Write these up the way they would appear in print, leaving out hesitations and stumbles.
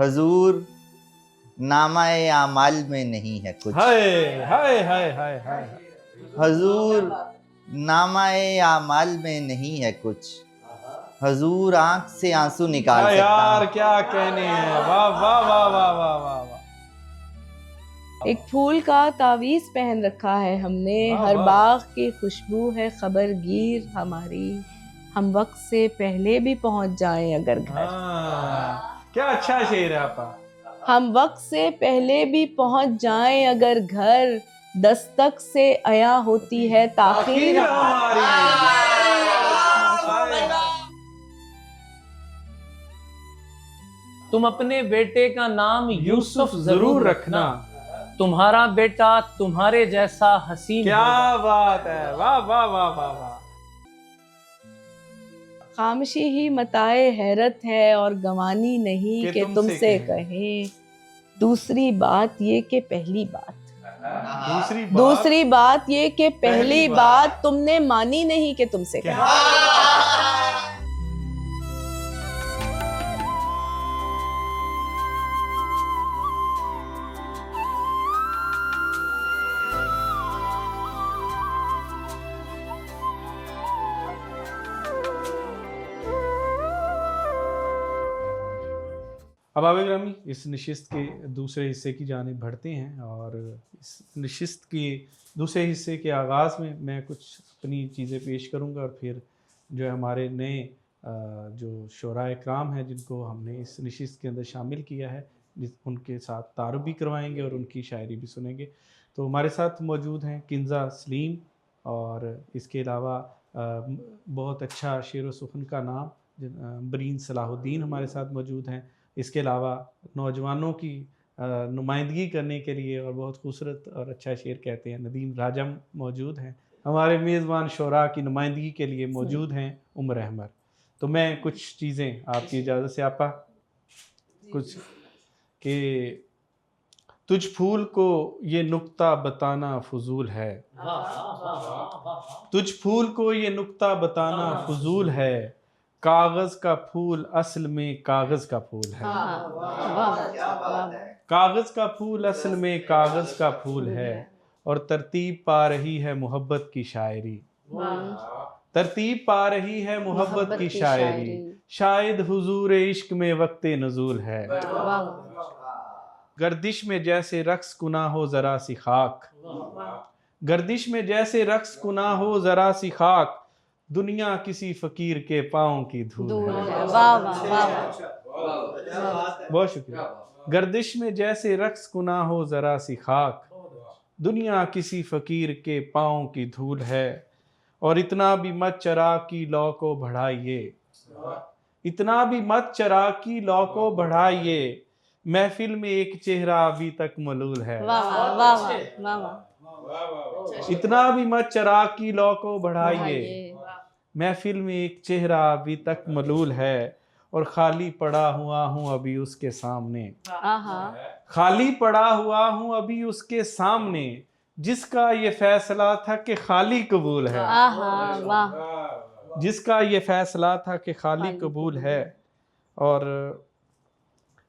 हजूर नामाए आमाल में नहीं है कुछ। हाय हाय हाय हाय हाय। हजूर नामाए आमाल में नहीं है कुछ। हजूर आंख से आंसू निकाल सकता यार हूँ। क्या कहने हैं, वाह वाह वाह वाह वाह वाह वाह। एक फूल का तावीज पहन रखा है हमने, वाह, हर वाह। बाग की खुशबू है खबरगीर हमारी। हम वक्त से पहले भी पहुंच जाएं अगर घर। क्या अच्छा शेर है आपका। हम वक्त से पहले भी पहुंच जाएं अगर घर, दस्तक से आया होती है ताखीर हमारी। तुम अपने बेटे का नाम यूसुफ जरूर रखना, तुम्हारा बेटा तुम्हारे जैसा हसीन क्या होगा। बात है, वाह वाह वाह वाह वाह। खामोशी ही मताए हैरत है और गवानी नहीं कि कि तुमसे कहें। दूसरी बात ये कि पहली बात, दूसरी बात ये कि पहली बात तुमने मानी नहीं कि तुमसे कहें। अब आवे ग्रामी इस नशिस्त के दूसरे हिस्से की जानिब बढ़ते हैं, और इस नशिस्त के दूसरे हिस्से के आगाज़ में मैं कुछ अपनी चीज़ें पेश करूंगा, और फिर जो है हमारे नए जो शोराए कराम हैं जिनको हमने इस नशिस्त के अंदर शामिल किया है, उनके साथ तारुफ भी करवाएंगे और उनकी शायरी भी सुनेंगे। तो हमारे साथ मौजूद हैं किंजा सलीम, और इसके अलावा बहुत अच्छा शेर व सुखन का नाम बरीन सलाहुद्दीन हमारे साथ मौजूद हैं। इसके अलावा नौजवानों की नुमाइंदगी करने के लिए और बहुत खूबसूरत और अच्छा शेर कहते हैं नदीम राजम मौजूद हैं। हमारे मेज़बान शोरा की नुमाइंदगी के लिए मौजूद हैं उमर अहमद। तो मैं कुछ चीज़ें आपकी इजाज़त से आपा कुछ कि तुझ फूल को ये नुक्ता बताना फजूल है, तुझ फूल को ये नुक्ता बताना फजूल है, कागज का फूल असल में कागज का फूल है। कागज का फूल असल में कागज का फूल है, और तरतीब पा रही है मोहब्बत की शायरी। तरतीब पा रही है मोहब्बत की शायरी, शायद हुजूर इश्क में वक्ते नजूल है। गर्दिश में जैसे रक्स कुना हो जरा सी खाक, गर्दिश में जैसे रक्स कुना हो जरा सी खाक, दुनिया किसी फकीर के पाँव की धूल है। वाह वाह वाह, बहुत शुक्रिया। गर्दिश में जैसे रक्स कुना हो जरा सी खाक, दुनिया किसी फकीर के पाँव की धूल है, और इतना भी मत चरा की लौ को बढ़ाइए, इतना भी मत चरा की लौ को बढ़ाइए, महफिल में एक चेहरा अभी तक मलूल है। इतना भी मत चरा की लौ को बढ़ाइए, महफिल में एक चेहरा अभी तक मलूल है, और खाली पड़ा हुआ हूँ अभी उसके सामने, खाली पड़ा हुआ हूँ अभी उसके सामने, जिसका ये फैसला था कि खाली कबूल है, जिसका ये फैसला था कि खाली कबूल है। और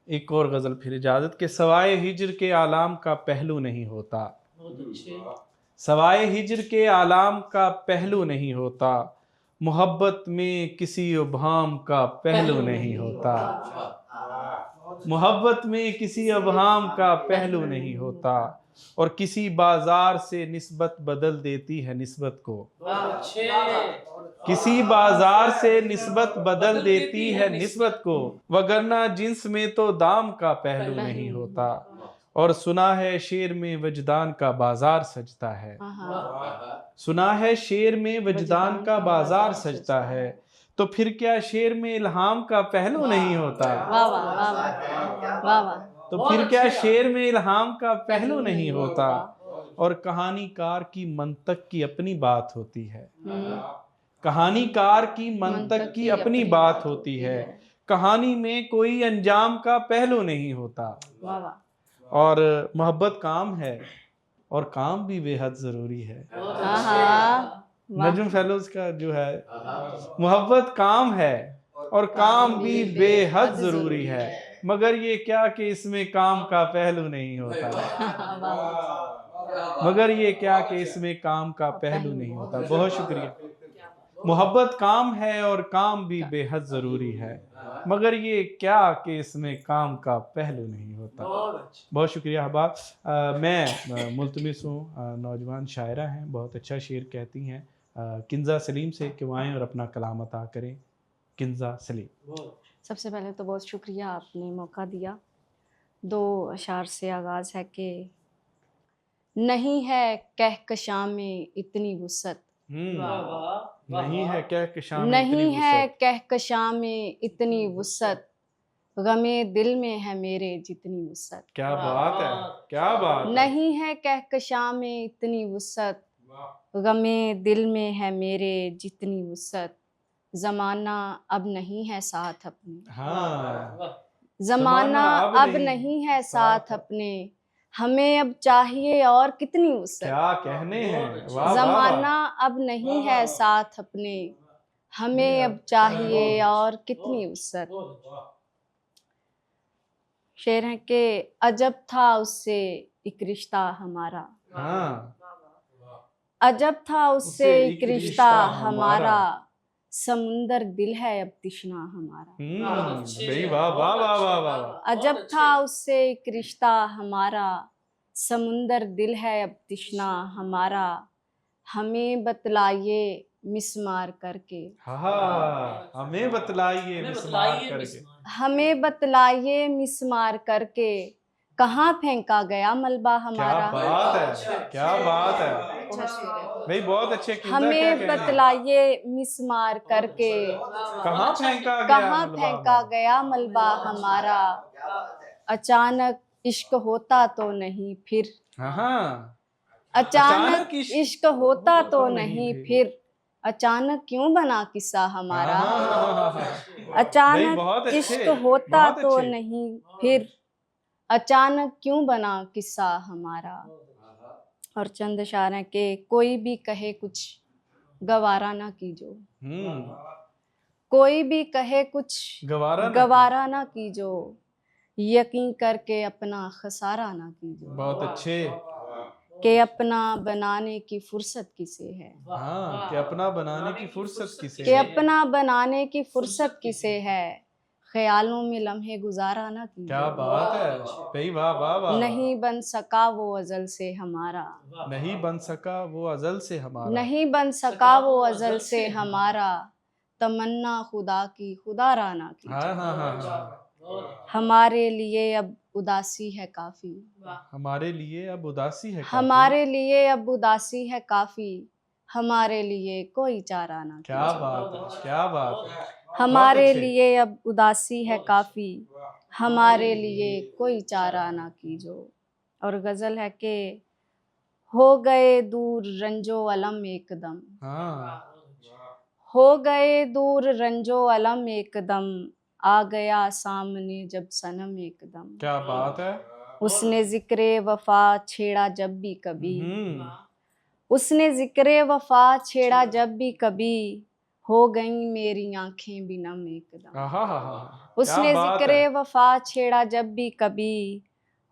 एक और गज़ल फिर इजाज़त के सवाए हिजर के आलाम का पहलू नहीं होता, सवाए हिजर के आलाम का पहलू नहीं होता, मोहब्बत में किसी उबहाम का पहलू नहीं होता, मोहब्बत में किसी अबहाम का पहलू नहीं होता, और किसी बाजार से निस्बत बदल देती है निस्बत को, किसी बाजार से निस्बत बदल देती है निस्बत को, वगरना जिन्स में तो दाम का पहलू नहीं होता, और सुना है शेर में वजदान का बाजार सजता है, सुना है शेर में वजदान का बाजार सजता है, तो फिर क्या शेर में इल्हाम का पहलू नहीं होता, तो फिर क्या शेर में इल्हाम का पहलू नहीं होता, और कहानीकार की मंतक की अपनी बात होती है, कहानीकार की मंतक की अपनी बात होती है, कहानी में कोई अंजाम का पहलू नहीं होता, और मोहब्बत काम है और काम भी बेहद ज़रूरी है। नजम फेलोज का जो है, मोहब्बत काम है और काम भी बेहद ज़रूरी है, मगर ये क्या कि इसमें काम का पहलू नहीं होता। मगर ये क्या कि इसमें काम का पहलू नहीं होता। बहुत शुक्रिया। मोहब्बत काम है और काम भी बेहद ज़रूरी है, मगर ये क्या कि इसमें काम का पहलू नहीं होता। बहुत शुक्रिया हबा। मैं मुल्तमिस हूँ, नौजवान शायरा हैं, बहुत अच्छा शेर कहती हैं। किंजा सलीम से कि वो आएँ और अपना कलाम अता करें। किंजा सलीम। सबसे पहले तो बहुत शुक्रिया, आपने मौका दिया। 2 अशार से आगाज़ है कि नहीं है कहकशां में इतनी वुसअत, नहीं है कहकशां में नहीं इतनी है वुसअत। कहकशां में इतनी वुसअत, गमे दिल में है मेरे जितनी वुसअत। क्या बात है, क्या बात है। नहीं है कहकशां में इतनी वुसअत, गमे दिल में है मेरे जितनी वुसअत। ज़माना अब नहीं है साथ अपने, हाँ, ज़माना अब नहीं है साथ अपने, हमें अब चाहिए और कितनी वुसअत। क्या कहने हैं, वाह वाह ज़माना वाह। अब नहीं है साथ अपने, हमें अब चाहिए और कितनी वुसअत। शेर है कि अजब था उससे एक रिश्ता हमारा, हाँ, अजब था उससे उससे एक रिश्ता हमारा, समुंदर दिल है अब तिश्ना हमारा। भाई वाह वाह वाह वाह वाह। अजब था उससे एक रिश्ता हमारा, समुंदर दिल है अब तिश्ना हमारा, हमें बतलाइए मिसमार करके, हाँ, हमें बतलाइए मिसमार करके। हमें बतलाइए मिसमार करके, कहाँ फेंका गया मलबा क्या हमारा। बात है, क्या बात है भाई, बहुत अच्छे। किंजा क्या हमें कहना है? बतलाइए मिसमार करके, कहाँ फेंका गया कहाँ मलबा फेंका हमारा? गया मलबा हमारा, अचानक इश्क होता तो नहीं फिर, हाँ, अचानक इश्क इश्क होता तो नहीं फिर, अचानक क्यों बना किस्सा हमारा। भाई अचानक बहुत अच्छे, इश्क होता बहुत तो अच्छे। नहीं फिर, अचानक क्यों बना किस्सा हमारा। और चंद अशार हैं कि कोई भी कहे कुछ गवारा ना कीजो, कोई भी कहे कुछ गवारा ना कीजो, यकीन करके अपना खसारा ना कीजो। बहुत अच्छे। कि अपना बनाने की फुर्सत किसे है, हाँ, कि अपना बनाने की फुर्सत किसे कि है। अपना बनाने की फुर्सत किसे है, ख्यालों में लम्हे गुजारा ना कीजिए। क्या बात है भाई, वाह वाह वाह। नहीं बन सका वो अजल से हमारा, नहीं बन सका वो अजल से हमारा, नहीं बन सका वो अजल से हमारा, तमन्ना खुदा की खुदा राना की। हाँ हाँ हाँ हाँ। हमारे लिए अब उदासी है काफी, हमारे लिए अब उदासी है काफी। हमारे लिए अब उदासी है काफी, हमारे लिए कोई चारा ना क्या कीजिए। बात है, क्या बात है। हमारे बहुत अच्छे। लिए अब उदासी है काफी, हमारे लिए कोई चारा ना कीजो। और गजल है कि हो गए दूर रंजो अलम एकदम, हाँ, हो गए दूर रंजो अलम एकदम, आ गया सामने जब सनम एकदम। क्या बात है। उसने जिक्रे वफा छेड़ा जब भी कभी, हम्म, उसने जिक्रे वफा छेड़ा जब भी कभी, हो गई मेरी आंखें भी नम एकदम। हाँ हाँ हाँ। उसने जिक्रे वफा छेड़ा जब भी कभी,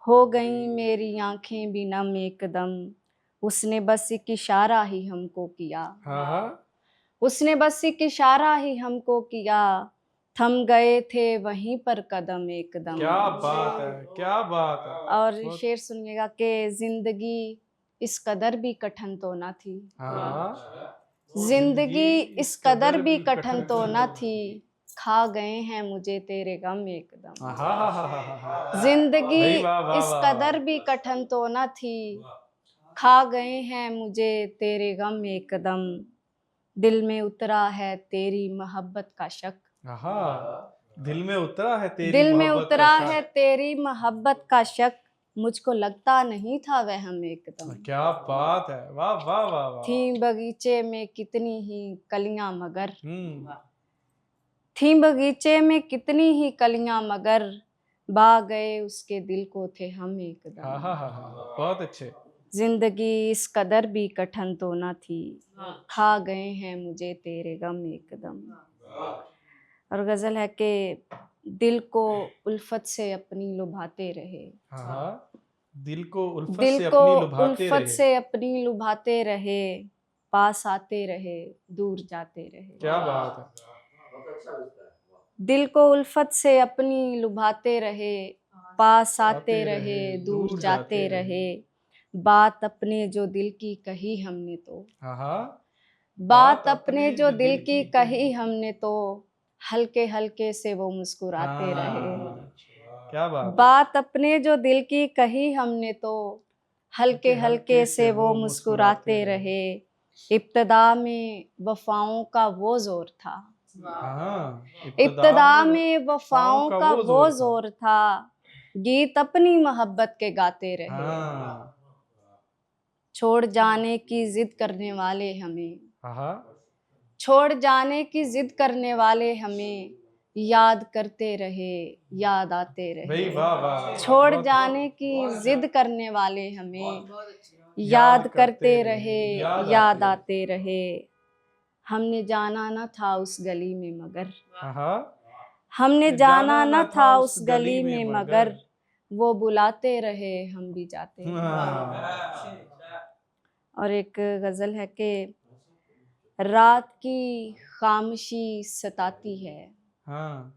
हो गई मेरी आंखें भी नम एकदम। उसने बस एक इशारा ही हमको किया, हाँ हाँ। उसने बस एक इशारा ही हमको किया, थम गए थे वहीं पर कदम एकदम। क्या बात है, क्या बात है। और शेर सुनिएगा कि जिंदगी इस कदर भी कठिन तो ना थी, हाँ, जिंदगी इस कदर भी कठिन तो न थी, खा गए हैं मुझे तेरे गम एकदम। हाँ हाँ हाँ हाँ हाँ। जिंदगी भाई वाह वाह इस वाह कदर भी कठिन तो न थी, खा गए हैं मुझे तेरे गम एकदम। दिल में उतरा है तेरी मोहब्बत का शक, हाँ, दिल में उतरा है तेरी दिल में मोहब्बत उतरा का है तेरी मोहब्बत का शक, मुझको लगता नहीं था वह हम एकदम। क्या बात है, वाह वाह वाह वाह। थी बगीचे में कितनी ही कलियां मगर, हम्म, थी बगीचे में कितनी ही कलियां मगर, बा गए उसके दिल को थे हम हाँ एकदम। हाँ हाँ हाँ, बहुत अच्छे। जिंदगी इस कदर भी कठिन तो न थी, खा गए हैं मुझे तेरे गम एकदम। और गजल है कि दिल को उल्फत से अपनी लुभाते रहे, हाँ, दिल को उल्फत दिल से को अपनी लुभाते उल्फत रहे। से अपनी लुभाते रहे, पास आते रहे दूर जाते रहे। क्या बात है। दिल को उल्फत से अपनी लुभाते रहे, पास आते रहे दूर जाते रहे। बात अपने जो दिल की कही हमने तो, हाँ, बात अपने जो दिल की कही हमने तो, हल्के हल्के से वो मुस्कुराते रहे। क्या बात है। बात अपने जो दिल की कही हमने तो, हल्के हल्के से वो मुस्कुराते रहे। इब्तदा में वफाओं का वो जोर था, हाँ, इब्तदा में वफाओं का वो जोर था, गीत अपनी मोहब्बत के गाते रहे। हाँ, छोड़ जाने की जिद करने वाले हमें, हाँ, छोड़ जाने की जिद करने वाले हमें, याद करते रहे याद आते भाई रहे। वाह वाह। छोड़ जाने की जिद करने वाले हमें, याद करते रहे याद आते रहे। हमने जाना न था उस गली में मगर, हाँ, हमने जाना न था उस गली में मगर, वो बुलाते रहे हम भी जाते रहे। हाँ, और एक गजल है कि रात की खामोशी सताती है, हाँ,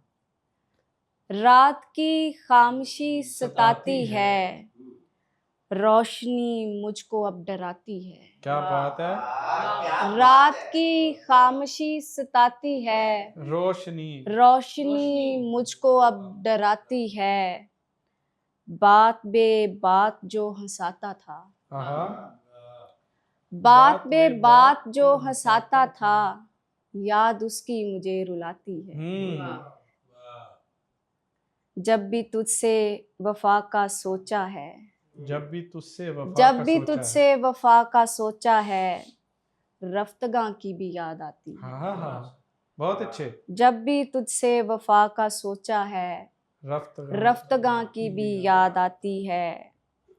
रात की खामोशी सताती है, रोशनी मुझको अब डराती है। क्या बात है। रात की खामोशी सताती है, रोशनी, रोशनी मुझको अब डराती है। बात बे बात जो हंसाता था, हाँ, बात बे बात जो हंसाता था, याद उसकी मुझे रुलाती है। जब भी तुझसे वफा का सोचा है, जब भी तुझसे वफा जब का भी सोचा है। तुझसे वफा का सोचा है, रफ्तगा की भी याद आती है। हाँ, हाँ, हाँ, बहुत अच्छे। जब भी तुझसे वफा का सोचा है, रफ्तगा की भी याद आती है।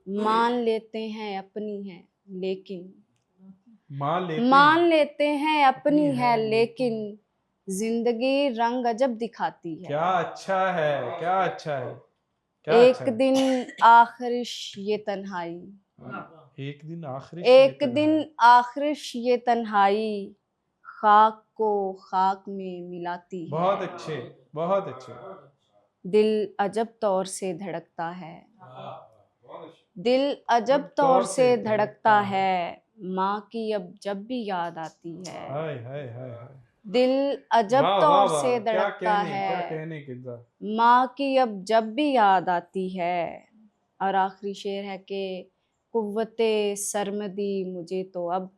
मान लेते हैं अपनी है लेकिन, मान लेते हैं अपनी है लेकिन, जिंदगी रंग अजब दिखाती है। क्या अच्छा है, क्या अच्छा है, क्या एक अच्छा है। दिन आखिरिश ये तन्हाई, एक दिन आखिरी, एक दिन आखिरिश ये तन्हाई, खाक को खाक में मिलाती है। बहुत अच्छे, बहुत अच्छे। दिल अजब तौर से धड़कता है, दिल अजब तौर से धड़कता है, माँ की अब जब भी याद आती है। हाय हाय हाय हाय। दिल अजब वाह, तौर वाह, से वाह, क्या धड़कता कहने, क्या है, कहने कितना। माँ की अब जब भी याद आती है। और आखिरी शेर है कि कुव्वते सरमदी मुझे तो अब,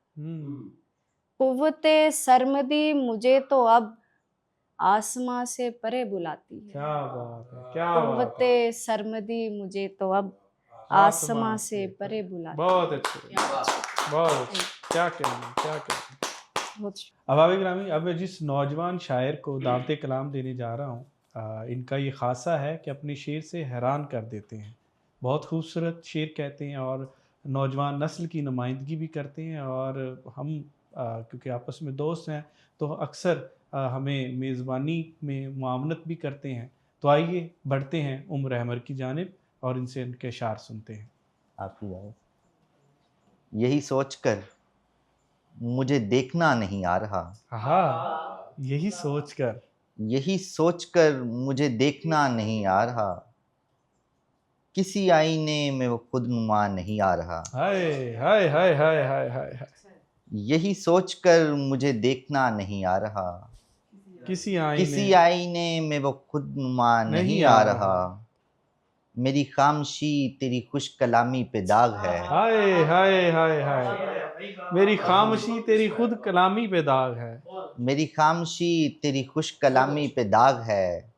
कुव्वते सरमदी मुझे तो अब, आसमां से परे बुलाती है। क्या बात है, क्या बात है। कुव्वते सरमदी मुझे तो अब, आसमां से परे बुलाती है। बहुत अच्छे, बहुत अच्छे। क्या कहना, क्या कहना। बहुत अबाब ग्रामी, अब मैं जिस नौजवान शायर को दावत कलाम देने जा रहा हूँ, इनका ये खासा है कि अपने शेर से हैरान कर देते हैं। बहुत खूबसूरत शेर कहते हैं और नौजवान नस्ल की नुमाइंदगी भी करते हैं। और हम क्योंकि आपस में दोस्त हैं तो अक्सर हमें मेज़बानी में मुआवनत भी करते हैं। तो आइए बढ़ते हैं उम्र अहमर की जानिब और इनसे इनके शार सुनते हैं। आपकी आवाज़। यही सोचकर मुझे देखना नहीं आ रहा, हाँ, यही सोचकर, यही सोचकर मुझे देखना नहीं आ रहा, किसी आईने में वो खुद नुमा नहीं आ रहा। हाय हाय हाय हाय हाय हाय। यही सोचकर मुझे देखना नहीं आ रहा, किसी आईने में वो खुद नुमा नहीं आ रहा। मेरी खामोशी तेरी खुश कलामी पे दाग है। हाय हाय हाय हाय। मेरी खामोशी तेरी खुद कलामी पे दाग है। मेरी खामोशी तेरी खुश कलामी पे दाग है,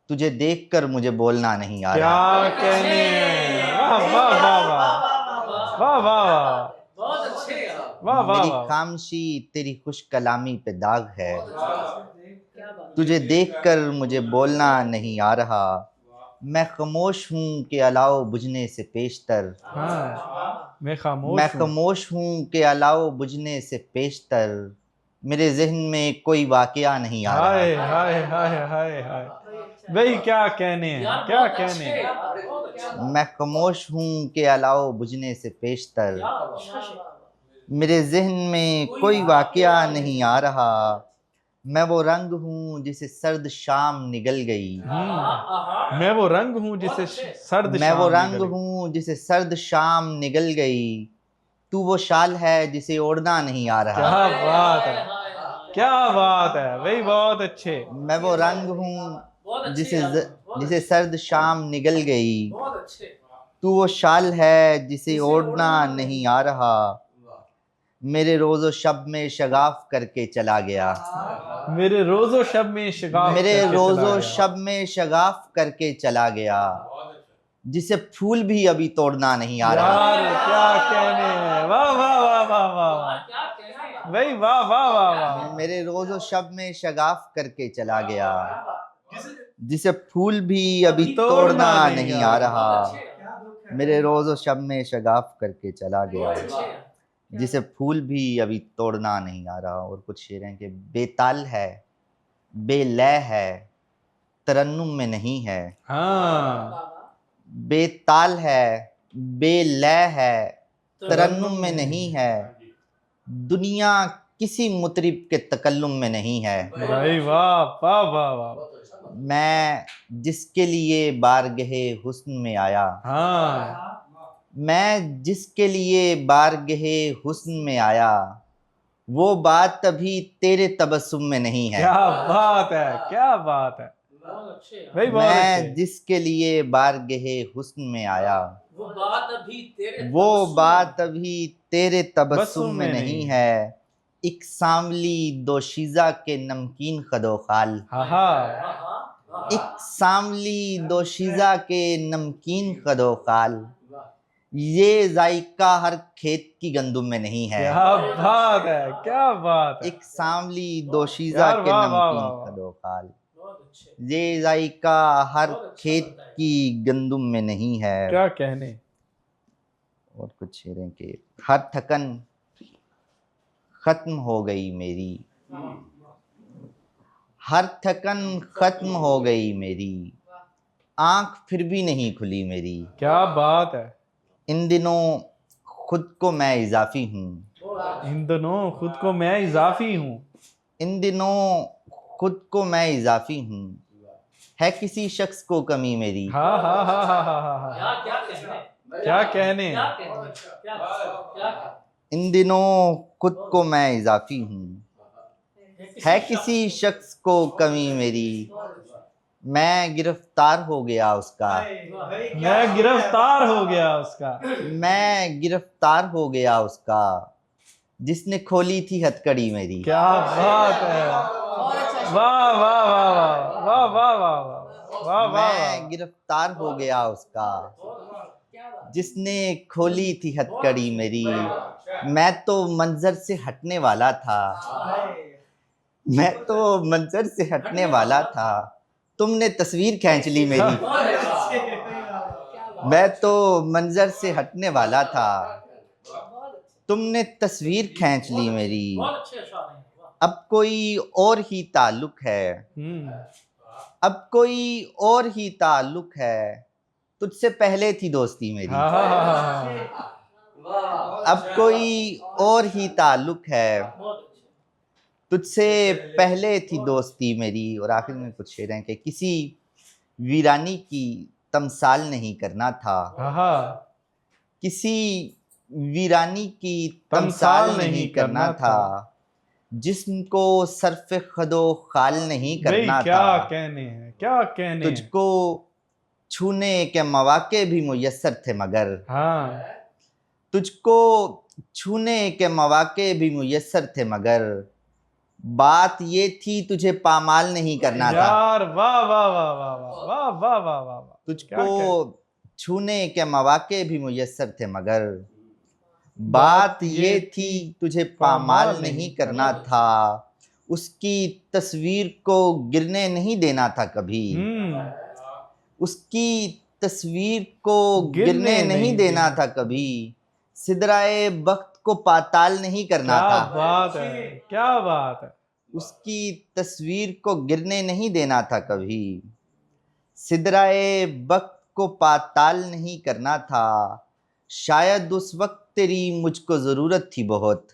तुझे देखकर मुझे बोलना नहीं आ रहा। क्या कहने हैं। वाह वाह वाह वाह वाह वाह बहुत अच्छे। वाह वाह। मेरी खामोशी तेरी खुश कलामी पे दाग है, तुझे देखकर मुझे बोलना नहीं आ रहा। मैं खामोश हूँ कि अलाव बुझने से पेशतर। हाँ, मैं खामोश हूँ कि अलाव बुझने से पेशतर, मेरे जहन में कोई वाकया नहीं आ रहा। हाय हाय हाय हाय हाय। भाई क्या कहने हैं, क्या कहने हैं। मैं खामोश हूँ कि अलाओ बुझने से पेशतर। मेरे जहन में कोई वाकया नहीं आ रहा। मैं वो रंग हूँ जिसे सर्द शाम निगल गई। मैं वो रंग हूँ जिसे सर्द मैं वो शाम रंग निकल गई। हूँ जिसे सर्द शाम निगल गई। तू वो शाल है जिसे ओढ़ना नहीं आ रहा। क्या बात है, क्या बात है भाई, बहुत अच्छे। मैं वो रंग हूँ जिसे सर्द शाम निगल गई। तू वो शाल है जिसे ओढ़ना नहीं आ रहा। मेरे रोज़ो शब में शगाफ करके चला गया। मेरे रोजो शब में शगाफ मेरे करके चला रोज़ो गया। शब में शगाफ करके चला गया। जिसे फूल भी अभी तोड़ना नहीं आ रहा। यार क्या कहने हैं, वाह वाह वाह वाह वाह भाई, वाह वाह वाह वाह। मेरे रोज़ो शब में शगाफ करके चला गया। जिसे फूल भी अभी तोड़ना नहीं आ रहा। मेरे रोज़ो शब में शगाफ करके चला गया। जिसे फूल भी अभी तोड़ना नहीं आ रहा। और कुछ शेर हैं कि बेताल है, बेलय है, तरन्नुम में नहीं है। हाँ, बेताल है, बेलय है, तरन्नुम में नहीं है। दुनिया किसी मुतरिब के तकल्लुम में नहीं है। भाई वाह वाह वाह वाह। मैं जिसके लिए बारगहे हुस्न में आया। हाँ, मैं जिसके लिए बारगहे हुस्न में आया। वो बात अभी तेरे तबस्सुम में नहीं है। क्या बात है, क्या बात है भाई, बहुत मैं अच्छे। जिसके लिए बारगहे हुस्न में आया। वो बात अभी तेरे वो बात अभी तेरे तबस्सुम बस्सुम में में नहीं नहीं। है। एक सांवली दोशीज़ा के नमकीन खदोखाल। हाँ हाँ, एक सांवली दोशीज़ा के नमकीन खदोखाल। ये जायका हर खेत की गंदुम में नहीं है। क्या बात है, क्या बात है एक सांवली दोशीज़ा यार, के वाह वाह नमकीन वाह वाह। खदोखाल। ये जायका हर खेत की गंदुम में नहीं है। क्या कहने। और कुछ शेरें के हर थकन खत्म हो गई मेरी। हर थकन खत्म हो गई मेरी। आंख फिर भी नहीं खुली मेरी। क्या बात है। इन दिनों खुद को मैं इजाफी हूँ। इन दिनों खुद को मैं इजाफी हूँ। इन दिनों खुद को मैं इजाफी हूँ। है किसी शख्स को कमी मेरी। हाँ हाँ हाँ हाँ हाँ हाँ हाँ। क्या कहने। इन दिनों खुद को मैं इजाफी हूँ। है किसी शख्स को कमी मेरी। मैं गिरफ्तार हो गया उसका। मैं गिरफ्तार हो गया उसका। मैं गिरफ्तार हो गया उसका जिसने खोली थी हथकड़ी मेरी। क्या बात है, वाह वाह वाह वाह वाह वाह वाह वाह वाह मैं गिरफ्तार हो गया उसका जिसने खोली थी हथकड़ी मेरी। मैं तो मंजर से हटने वाला था। मैं तो मंजर से हटने वाला था। तुमने तस्वीर खींच ली मेरी। मैं तो मंजर से हटने वाला था। तुमने तस्वीर खींच ली मेरी। अब कोई और ही ताल्लुक है। अब कोई और ही ताल्लुक है। तुझसे पहले थी दोस्ती मेरी। हाँ हाँ हाँ हाँ। अब कोई और ही ताल्लुक है। तुझसे पहले थी दोस्ती मेरी। और आखिर में कुछ शेर हैं कि किसी वीरानी की तमसाल नहीं करना था। हाँ हाँ। किसी वीरानी की तमसाल नहीं करना था। जिस्म को सर्फ खदो खाल नहीं करना भाई क्या था। कहने हैं, क्या कहने हैं। तुझको छूने के मौके भी मुयस्सर थे मगर। हाँ, तुझको छूने के मौके भी मुयस्सर थे मगर। बात ये थी तुझे पामाल नहीं करना था। यार वाह वाह वाह वाह वाह वाह वाह वाह वाह। तुझको छूने के मौके भी मुयस्सर थे मगर। बात ये थी तुझे पामाल नहीं करना था। उसकी तस्वीर को गिरने नहीं देना था कभी। उसकी तस्वीर को गिरने नहीं देना था कभी। सिदराए बख्त को पाताल नहीं करना था। क्या बात है, क्या बात है। उसकी तस्वीर को गिरने नहीं देना था कभी। सिदराए वक्त को पाताल नहीं करना था, शायद उस वक्त तेरी मुझको जरूरत थी बहुत,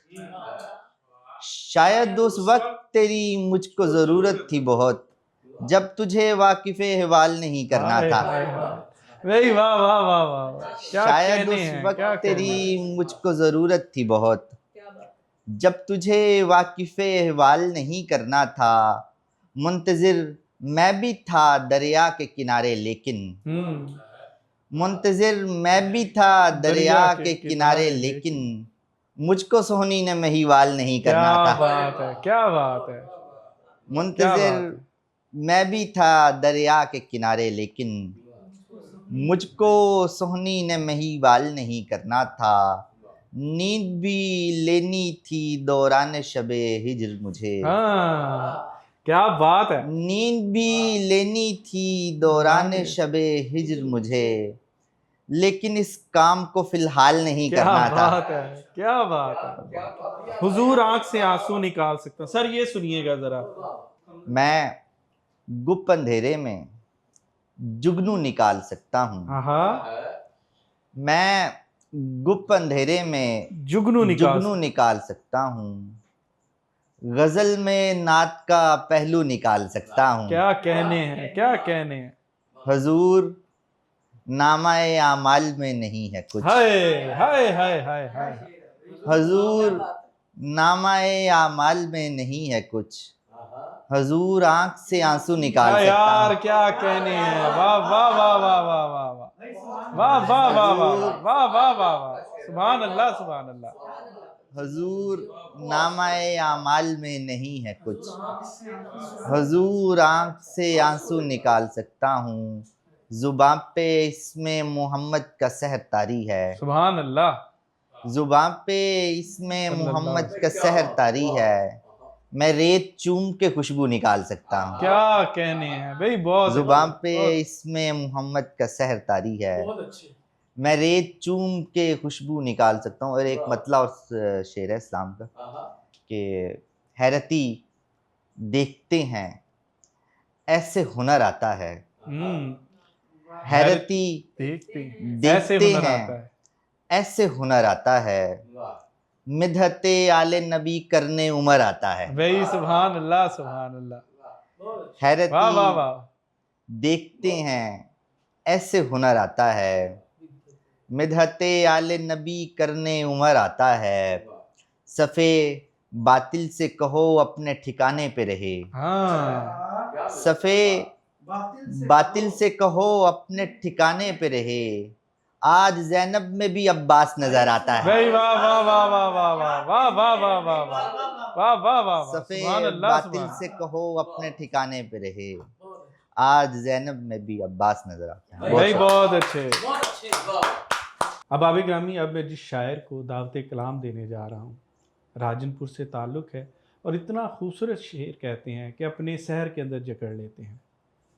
शायद उस वक्त तेरी मुझको जरूरत थी बहुत, जब तुझे वाकिफ़े अहवाल नहीं करना हाय, था। हाय, हाय। भाई वाह वाह वाह वाह वाह, क्या शायद कहने उस हैं, वक्त क्या कहने हैं। तेरी मुझको जरूरत थी बहुत, जब तुझे वाकिफ़े अहवाल नहीं करना था। मुंतजिर मैं भी था दरिया के किनारे लेकिन, मुंतजिर मैं भी था दरिया के किनारे लेकिन, मुझको सोहनी ने महिवाल नहीं करना क्या था। बात है, क्या बात है, क्या मुंतजिर बात है। मैं भी था दरिया के किनारे लेकिन, मुझको सोहनी ने महिवाल नहीं करना था। नींद भी लेनी थी दौरान शबे हिज्र मुझे, हाँ, क्या बात है। नींद भी लेनी थी दौरान शबे हिज्र मुझे, लेकिन इस काम को फिलहाल नहीं क्या करना था। बात है, क्या बात है। हुजूर आंख से आंसू निकाल सकता। सर ये सुनिएगा जरा। मैं गुप्त अंधेरे में जुगनू निकाल सकता हूँ, हाँ, मैं गुप्त अंधेरे में जुगनू जुगनू निकाल सकता हूँ, गजल में नात का पहलू निकाल सकता हूँ। क्या कहने हैं, क्या कहने हैं। हजूर नामाए आमाल में नहीं है कुछ, हाय हाय हाय हाय हाय। हजूर नामाए आमाल में नहीं है कुछ, हजूर आंख से आंसू निकाल हाँ सकता यार, हूँ। क्या कहने हैं। वाह वाह वाह वाह वाह वाह वाह वाह वाह वाह वाह वाह वाह वाह वाह। सुभान अल्लाह, सुभान अल्लाह। हजूर नामाए आमाल में नहीं है कुछ, हजूर आंख से आंसू निकाल सकता हूँ, जुबान पे इसमें मोहम्मद का सहर तारी है, सुभान अल्लाह। जुबान पे इसमें मोहम्मद का सहर तारी है, मैं रेत चूम के खुशबू निकाल सकता हूँ। क्या कहने हैं भाई, बहुत जुबान अच्छे, पे बहुत इसमें मोहम्मद का सहर तारी है, अच्छे। मैं रेत चूम के खुशबू निकाल सकता हूँ। और एक मतलब उस शेर है इस्लाम का कि हैरती देखते हैं ऐसे हुनर आता है, हैरती देखते ऐसे देखते हुनर हैं आता है। ऐसे हुनर आता है, मिधते आले नबी करने उमर आता है। भाई सुभान अल्लाह, सुभान अल्लाह। वाह हैरती वाह वाह। देखते हैं ऐसे हुनर आता है, मिधते आले नबी करने उमर आता है, सफ़े बातिल से कहो अपने ठिकाने पे रहे, हाँ, सफ़े बातिल से कहो अपने ठिकाने पे रहे, आज जैनब में भी अब्बास नजर आता है। भाई वाह वाह वाह वाह वाह वाह वाह वाह वाह वाह वाह वाह वाह वाह। सफ़े सुभान अल्लाह, बातिल सुभान। से कहो अपने ठिकाने पे रहे, आज जैनब में भी अब्बास नजर आता है। भाई बहुत अच्छे। बहुत अच्छे, वाह। अब आबिद ग्रामी, अब मैं जिस शायर को दावत कलाम देने जा रहा हूँ, राजनपुर से ताल्लुक़ है और इतना खूबसूरत शेर कहते हैं कि अपने शहर के अंदर जकड़ लेते हैं।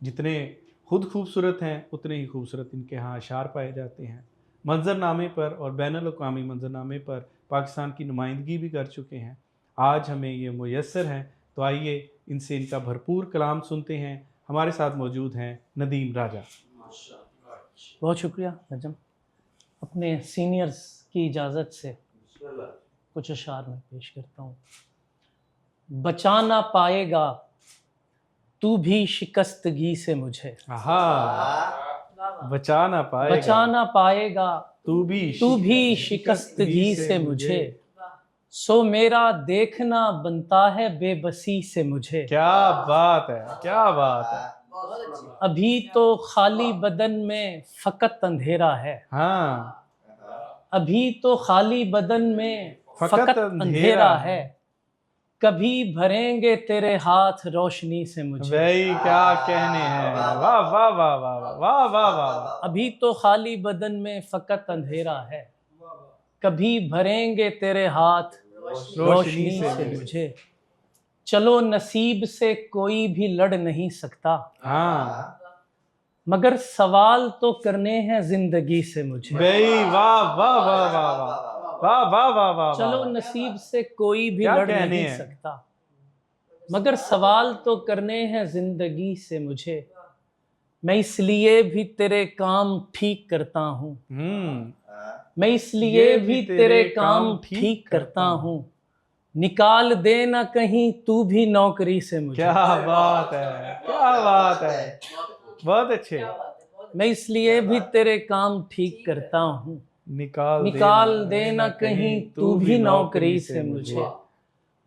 जितने खुद खूबसूरत हैं उतने ही खूबसूरत इनके यहाँ अशार पाए जाते हैं। मंजरनामे पर और बैनुल-अक़वामी मंजरनामे पर पाकिस्तान की नुमाइंदगी भी कर चुके हैं। आज हमें ये मुयस्सर हैं, तो आइए इनसे इनका भरपूर कलाम सुनते हैं। हमारे साथ मौजूद हैं नदीम राजा। बहुत शुक्रिया नजम। अपने सीनियर्स की इजाज़त से कुछ अशार में पेश करता हूँ। बचा ना पाएगा तू भी शिकस्तगी से मुझे, बचा ना पाएगा, बचा ना पाएगा तू भी शिकस्तगी से मुझे, सो मेरा देखना बनता है बेबसी से मुझे। क्या बात है, क्या बात है। अभी तो खाली बदन में फ़कत अंधेरा है, हाँ, अभी तो खाली बदन में फ़कत फ़कत अंधेरा अंधेरा है, कभी भरेंगे तेरे हाथ रोशनी से मुझे। भाई क्या कहने हैं। वाह वाह वाह वाह वाह वाह वाह। अभी तो खाली बदन में फ़कत अंधेरा है, कभी भरेंगे तेरे हाथ रोशनी से मुझे। चलो नसीब से कोई भी लड़ नहीं सकता, हाँ, मगर सवाल तो करने हैं जिंदगी से मुझे। भाई वाह वाह वाह वाह वाह वाह वाह वाह। चलो नसीब से कोई भी क्या लड़ कहने नहीं हैं। सकता, मगर सवाल तो करने हैं जिंदगी से मुझे। मैं इसलिए भी तेरे काम ठीक करता हूँ, मैं इसलिए भी तेरे काम ठीक करता हूँ, निकाल दे ना कहीं तू भी नौकरी से मुझे। क्या बात है, क्या बात है, बहुत अच्छे। मैं इसलिए भी तेरे काम ठीक करता हूँ, निकाल दे ना कहीं तू भी नौकरी से मुझे,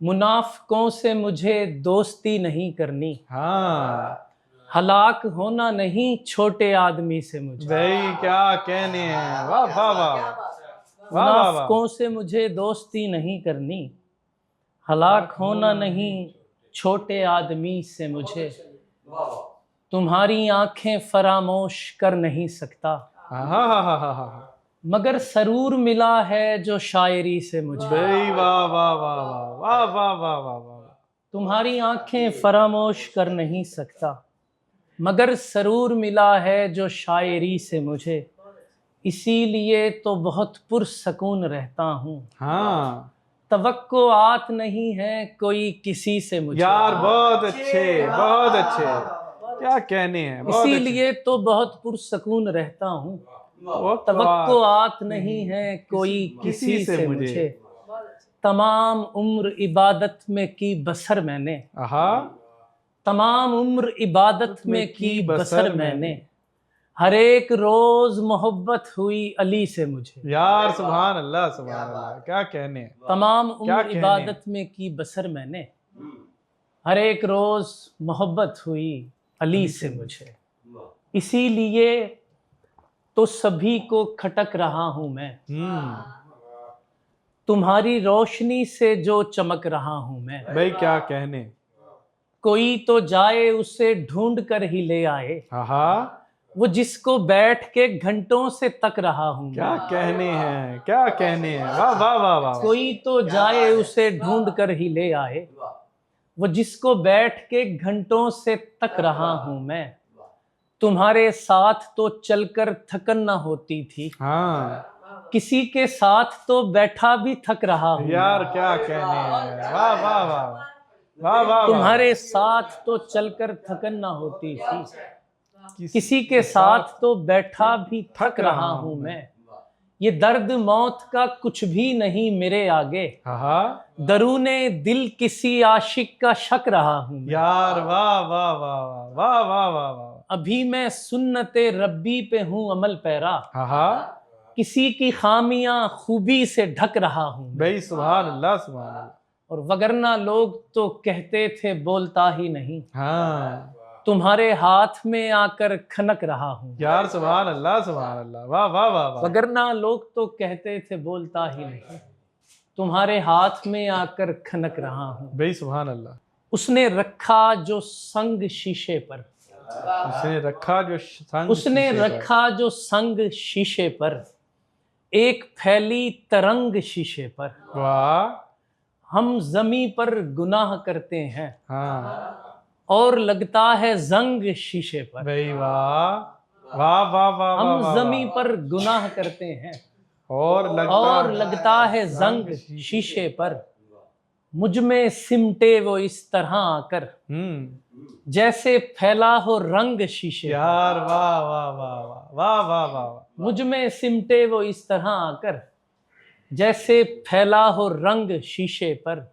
मुनाफिकों से मुझे दोस्ती नहीं करनी, हाँ हलाक होना नहीं छोटे आदमी से मुझे। भाई क्या कहने हैं, वाह वाह वाह वाह वाह वाह। मुनाफिकों से मुझे दोस्ती नहीं करनी, हलाक होना नहीं छोटे आदमी से मुझे, तुम्हारी आंखें फरामोश कर नहीं सकता, मगर सरूर मिला है जो शायरी से मुझे। भाई वाह वाह वाह वाह वाह वाह वाह वाह वाह। तुम्हारी आंखें फरामोश कर नहीं सकता, मगर सरूर मिला है जो शायरी से मुझे, इसीलिए तो बहुत पुरसकून रहता हूँ। हाँ तवक्कुआत नहीं है कोई किसी से मुझे। यार बहुत अच्छे, बहुत अच्छे, क्या कहने हैं, बहुत अच्छे। इसीलिए तो बहुत पुरसकून रहता हूँ, तवक्कुआत नहीं है कोई किसी से मुझे, तमाम उम्र इबादत में की बसर मैंने, तमाम उम्र इबादत में की बसर मैंने, हर एक रोज मोहब्बत हुई अली से मुझे। यार सुभान अल्लाह, सुभान अल्लाह, क्या कहने हैं। तमाम उम्र इबादत में की बसर मैंने, हर एक रोज मोहब्बत हुई अली से मुझे, इसीलिए तो सभी को खटक रहा हूँ मैं, तुम्हारी रोशनी से जो चमक रहा हूँ मैं। भाई क्या कहने, कोई तो जाए उसे ढूंढ कर ही ले आए, वो जिसको बैठ के घंटों से तक रहा हूँ। क्या कहने हैं, क्या कहने हैं, वाह वाह वाह वाह। कोई तो जाए उसे ढूंढ कर ही ले आए, वो जिसको बैठ के घंटों से तक रहा हूँ मैं, तुम्हारे साथ तो चलकर थकन न होती थी, हाँ किसी के साथ तो बैठा भी थक रहा हूँ। यार क्या कहने हैं, वाह वाह वाह वाह वाह। तुम्हारे साथ तो चलकर थकन न होती थी, किसी के साथ तो बैठा भी थक रहा हूँ मैं, ये दर्द मौत का कुछ भी नहीं मेरे आगे, दरूने दिल किसी आशिक का शक रहा हूँ। यार वाह वाह वाह वाह वाह वाह वाह। अभी मैं सुन्नते रब्बी पे हूँ अमल पैरा, किसी की खामियां खूबी से ढक रहा हूँ भाई सुभान अल्लाह, सुभान अल्लाह। और वगरना लोग तो कहते थे बोलता ही नहीं, हाँ तुम्हारे हाथ में आकर खनक रहा हूँ। यार सुभान अल्लाह, सुभान अल्लाह, वाह वाह वाह वाह। वगरना लोग तो कहते थे बोलता ही नहीं, तुम्हारे हाथ में आकर खनक रहा हूँ। भाई सुभान अल्लाह। उसने रखा जो संग शीशे पर, उसने रखा जो संग, उसने रखा जो संग शीशे पर, एक फैली तरंग शीशे पर, वाह। हम जमी पर गुनाह करते हैं, हाँ और लगता है जंग शीशे पर। भाई वाह वाह वाह वाह। हम जमी पर गुनाह करते हैं, और लगता है जंग शीशे पर, मुझ में सिमटे वो इस तरह आकर, जैसे फैला हो रंग शीशे। यार वाह वाह वाह वाह वाह वाह। मुझ में सिमटे वो इस तरह आकर, जैसे फैला हो रंग शीशे पर,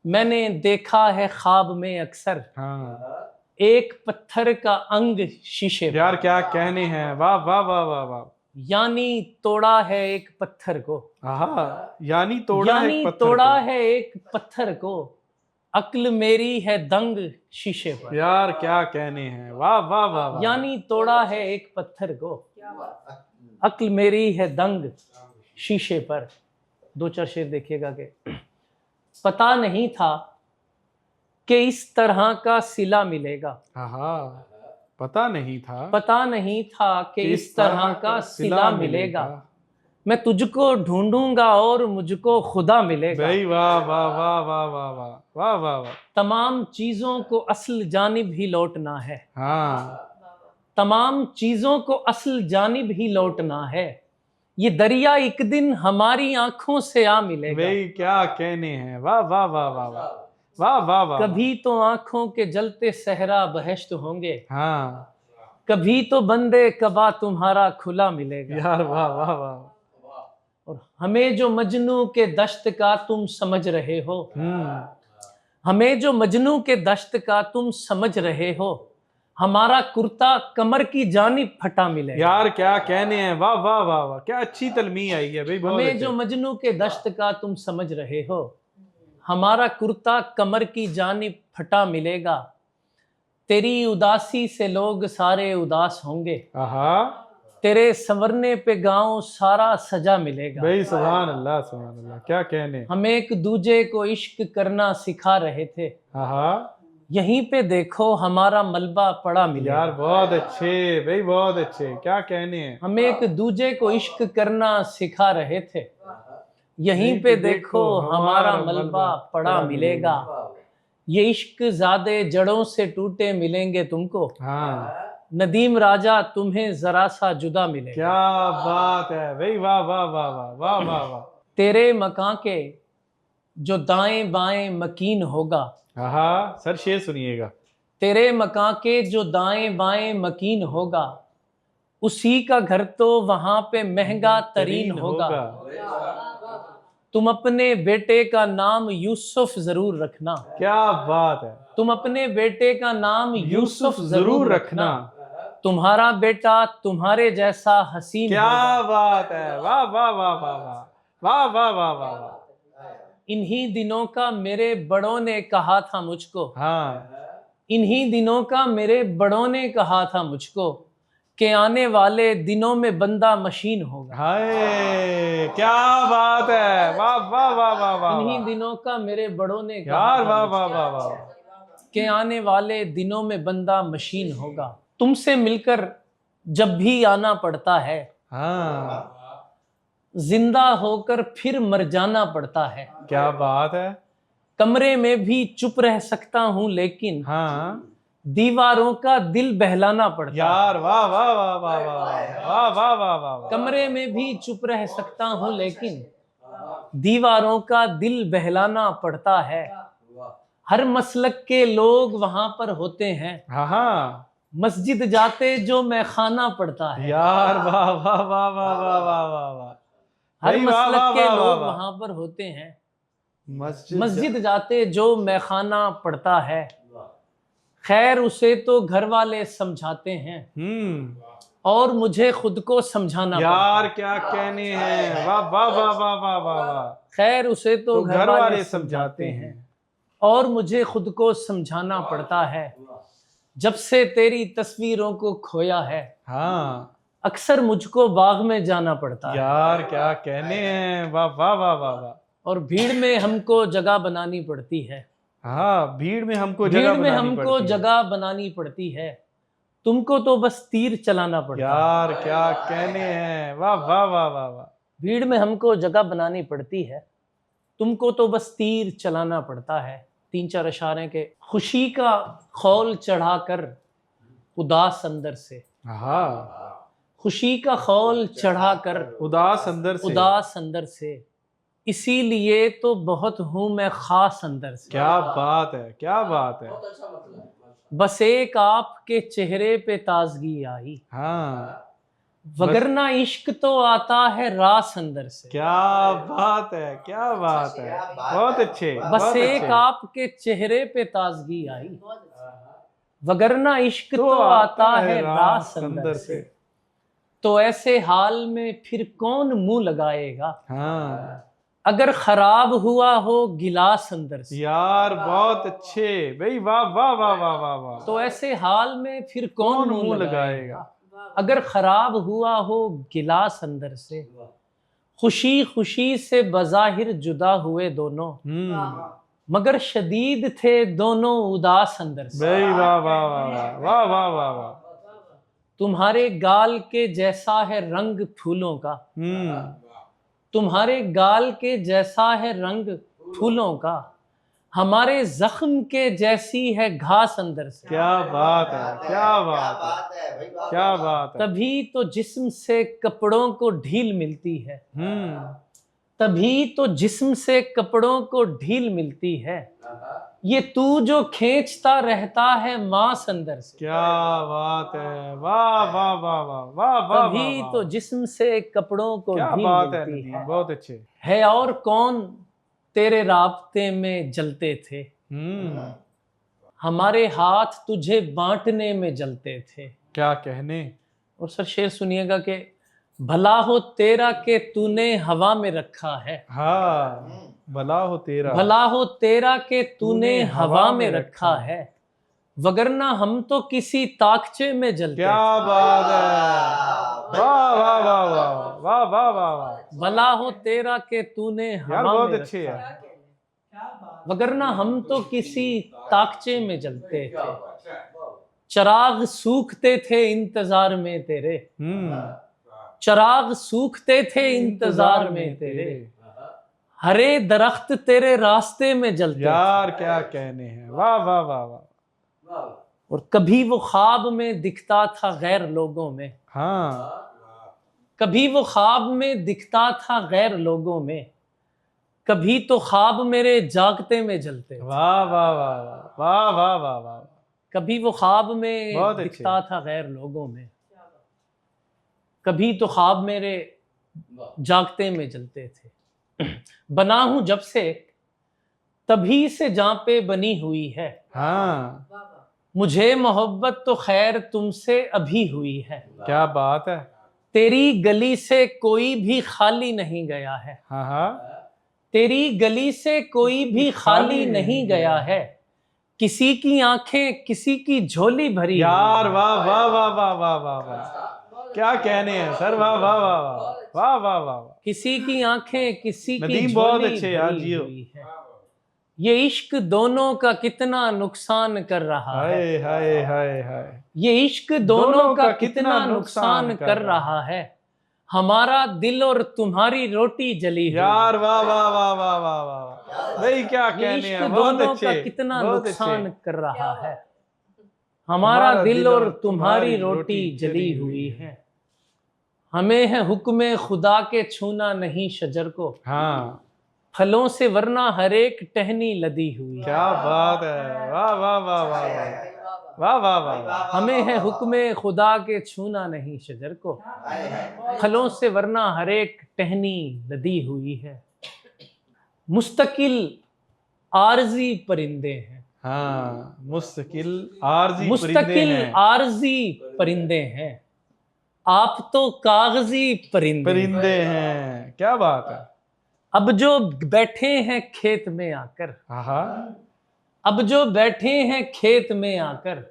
मैंने देखा है ख्वाब में अक्सर, हाँ एक पत्थर का अंग शीशे पर। यार क्या कहने हैं, वाह वाह वाह वाह वाह। यानी तोड़ा है एक पत्थर को, यानी तोड़ा है एक पत्थर को, अक्ल मेरी है दंग शीशे पर। यार क्या कहने हैं, वाह वाह वाह। यानी तोड़ा है एक पत्थर को, अक्ल मेरी है दंग शीशे पर। दो चार शेर देखिएगा कि पता नहीं था कि इस तरह का सिला मिलेगा, पता नहीं था कि इस तरह का सिला मिलेगा, मैं तुझको ढूंढूंगा और मुझको खुदा मिलेगा। भाई वाह वाह वाह वाह वाह वाह वाह वाह वाह। तमाम चीजों को असल जानिब ही लौटना है, तमाम चीजों को असल जानिब ही लौटना है, ये दरिया एक दिन हमारी आंखों से आ मिलेगा। भाई क्या कहने हैं, वाह वाह वाह वाह वाह वाह वाह। कभी तो आंखों के जलते सहरा बहश्त होंगे, कभी तो बंदे कबा तुम्हारा खुला मिलेगा। यार वाह वाह वाह। और हमें जो मजनू के दश्त का तुम समझ रहे हो, हमें जो मजनू के दश्त का तुम समझ रहे हो, हमारा कुर्ता कमर की जानिब फटा मिलेगा। यार क्या कहने हैं, वाह वाह वाह वाह, क्या अच्छी तलमी आई है भाई, बहुत हमें अच्छे। जो मजनू के दश्त का तुम समझ रहे हो, हमारा कुर्ता कमर की जानिब फटा मिलेगा। तेरी उदासी से लोग सारे उदास होंगे, आहा तेरे संवरने पे गांव सारा सजा मिलेगा। भाई सुभान अल्लाह सुभान अल्लाह, क्या कहने। हम एक दूजे को इश्क करना सिखा रहे थे, आहा यहीं पे देखो हमारा मलबा पड़ा मिलेगा। यार बहुत अच्छे भाई, बहुत अच्छे, क्या कहने हैं। हम एक दूजे को इश्क करना सिखा रहे थे, यहीं पे देखो हमारा मलबा पड़ा मिलेगा। ये इश्क ज़ादे जड़ों से टूटे मिलेंगे तुमको, हाँ नदीम राजा तुम्हें जरा सा जुदा मिलेगा। क्या बात है भाई, वाह वाह वाह वाह वाह वाह वाह। तेरे मकान के जो दाएं बाएं मकीन होगा, आहा सर शेर सुनिएगा। तेरे मकान के जो दाएं बाएं मकीन होगा, उसी का घर तो वहां पे महंगा तरीन होगा। तुम अपने बेटे का नाम यूसुफ जरूर रखना, क्या बात है। तुम अपने बेटे का नाम यूसुफ जरूर रखना। तुम्हारा बेटा तुम्हारे जैसा हसीन क्या होगा। बात है, वाह वाह वाह वाह वाह वाह वाह वाह वाह वाह। इन्हीं दिनों का मेरे बड़ों ने कहा था मुझको, हाँ इन्हीं दिनों का मेरे बड़ों ने कहा था मुझको, कि आने वाले दिनों में बंदा मशीन होगा। हाय क्या बात है, वाह वाह वाह वाह वाह। इन्हीं दिनों का मेरे बड़ों ने कहा यार था वाह मुझको, वाह वाह वाह। कि आने वाले दिनों में बंदा मशीन होगा। तुमसे मिलकर जब भी आना पड़ता है, हाँ जिंदा होकर फिर मर जाना पड़ता है। क्या बात है। कमरे में भी चुप रह सकता हूँ, लेकिन हाँ दीवारों का दिल बहलाना पड़ता है। यार वाह वाह वाह वाह वाह वाह वाह वाह वाह। कमरे में भी चुप रह सकता हूँ, लेकिन दीवारों का दिल बहलाना पड़ता है। हर मसलक के लोग वहां पर होते हैं, हाँ हाँ मस्जिद जाते जो मैं खाना पड़ता है। यार वाह वाह वाह वाह वाह वाह वाह वाह। हर भाई वाह, मसलक वाह, के वाह, लोग वाह। वहां पर होते हैं, मस्जिद मस्जिद जाते जो मैं खाना पड़ता है। खैर उसे तो घर वाले समझाते हैं, और मुझे खुद को समझाना यार क्या कहने हैं, वाह वाह वाह वाह वाह वाह वाह। खैर उसे तो घर वाले समझाते हैं, और मुझे खुद को समझाना पड़ता है। जब से तेरी तस्वीरों को खोया है, हाँ अक्सर मुझको बाग में जाना पड़ता है। यार क्या कहने हैं, वाह वाह वाह वाह वाह। और भीड़ में हमको जगह बनानी पड़ती है, हाँ भीड़ में हमको भीड़ जगह में बनानी हमको पड़ती है। जगह बनानी पड़ती है। तुमको तो बस तीर चलाना पड़ता है। यार क्या कहने हैं, वाह वाह वाह वाह वाह। भीड़ में हमको जगह बनानी पड़ती है, तुमको तो बस तीर चलाना पड़ता है। 3-4 अशारे के। खुशी का खौल चढ़ाकर उदास अंदर से, हाँ खुशी का खौल चढ़ाकर उदास अंदर से, उदास अंदर से, इसीलिए तो बहुत हूं मैं खास अंदर से। क्या बात है, क्या बात है। बस एक आपके चेहरे पे ताजगी आई, हाँ वगरना इश्क तो आता है रास अंदर से। क्या बात है, क्या बात है, बहुत अच्छे। बस बहुत एक अच्छे। आपके चेहरे पे ताजगी आई, वगरना इश्क तो आता है रास अंदर से। तो ऐसे हाल में फिर कौन मुंह लगाएगा, हाँ अगर खराब हुआ हो गिलास अंदर से। यार बहुत अच्छे भाई, वाह वाह वाह वाह वाह वाह। तो ऐसे हाल में फिर कौन कौन मुंह मुंह लगाएगा, लगाएगा, अगर खराब हुआ हो गिलास अंदर से। खुशी खुशी से बज़ाहिर जुदा हुए दोनों, मगर शदीद थे दोनों उदास अंदर से। भाई वाह वाह वाह वाह वाह वाह वाह वाह। तुम्हारे गाल के जैसा है रंग फूलों का, तुम्हारे गाल के जैसा है रंग फूलों का, हमारे जख्म के जैसी है घास अंदर से। क्या बात है, क्या बात है, क्या बात है। तभी तो जिस्म से कपड़ों को ढील मिलती है, तभी तो जिस्म से कपड़ों को ढील मिलती है, ये तू जो खींचता रहता है मांस अंदर से। क्या बात है, वाह वाह वाह वाह वाह वाह, तभी वाह, तो जिस्म से कपड़ों को क्या ढील बात है मिलती नदीम, बहुत अच्छे। है और कौन तेरे राब्ते में जलते थे, हमारे हाथ तुझे बांटने में जलते थे। क्या कहने। और सर शेर सुनिएगा कि भला हो तेरा के तूने हवा में रखा है, हाँ, भला हो तेरा, भला हो तेरा के तूने हवा में रखा है, वगरना हम तो किसी ताकचे में जलते क्या थे। बात है, वाह वाह वाह वाह वाह वाह वाह वाह, भला हो तेरा के तूने यार हवा बहुत में अच्छे रखा है। है, वगरना हम तो किसी ताकचे में जलते थे। चिराग सूखते थे इंतजार में तेरे, चिराग सूखते थे इंतजार में तेरे, हरे दरख्त तेरे रास्ते में जलते यार क्या कहने हैं, वाह वाह वाह वाह। और कभी वो ख्वाब में दिखता था गैर लोगों में, हाँ, कभी वो ख्वाब में दिखता था गैर लोगों में, कभी तो ख्वाब मेरे जागते में जलते थे। वाह वाह वाह वाह वाह वाह वाह, कभी वो ख्वाब में बहुत अच्छे। दिखता था गैर लोगों में, कभी तो ख्वाब मेरे जागते में जलते थे। बना हूं जब से तभी से जहां पे बनी हुई है, हाँ, मुझे मोहब्बत तो खैर तुमसे अभी हुई है, क्या बात है। तेरी गली से कोई भी खाली नहीं गया है, हाँ हाँ, तेरी गली से कोई भी खाली नहीं गया है, किसी की आंखें किसी की झोली भरी यार वाह वाह वाह वाह वाह वाह वाह, क्या कहने हैं सर, वाह वाह वाह वाह वाह वाह वाह, किसी की आंखें किसी की नदीम बहुत झोली अच्छे यार, भरी जियो। हुई है। ये इश्क दोनों का कितना नुकसान कर रहा है, हाय हाय हाय हाय, ये इश्क दोनों का कितना नुकसान कर रहा है, हमारा दिल और तुम्हारी रोटी जली हुई है। यार वाह वाह वाह वाह वाह वाह, भाई क्या ये कहने इश्क हैं, बहुत दोनों अच्छे, का कितना बहुत नुकसान अच्छे। कर रहा है, हमारा दिल और तुम्हारी रोटी जली हुई है। हमें है हुक्म खुदा के छूना नहीं शजर को, हाँ, फलों से वरना हर एक टहनी लदी हुई है। क्या बात है, वाह वाह वाह वाह वाह वाह वाह वाह, हमें है हुक्म खुदा के छूना नहीं शजर को, फलों से वरना हर एक टहनी लदी हुई है। मुस्तकिल आरजी परिंदे हैं, हाँ, मुस्तकिल आरजी परिंदे मुस्तकिल हैं, आरजी परिंदे हैं, आप तो कागजी परिंदे हैं। परिंदे हैं, क्या बात है। अब जो बैठे हैं खेत में आकर, हाँ, अब जो बैठे हैं खेत में आकर,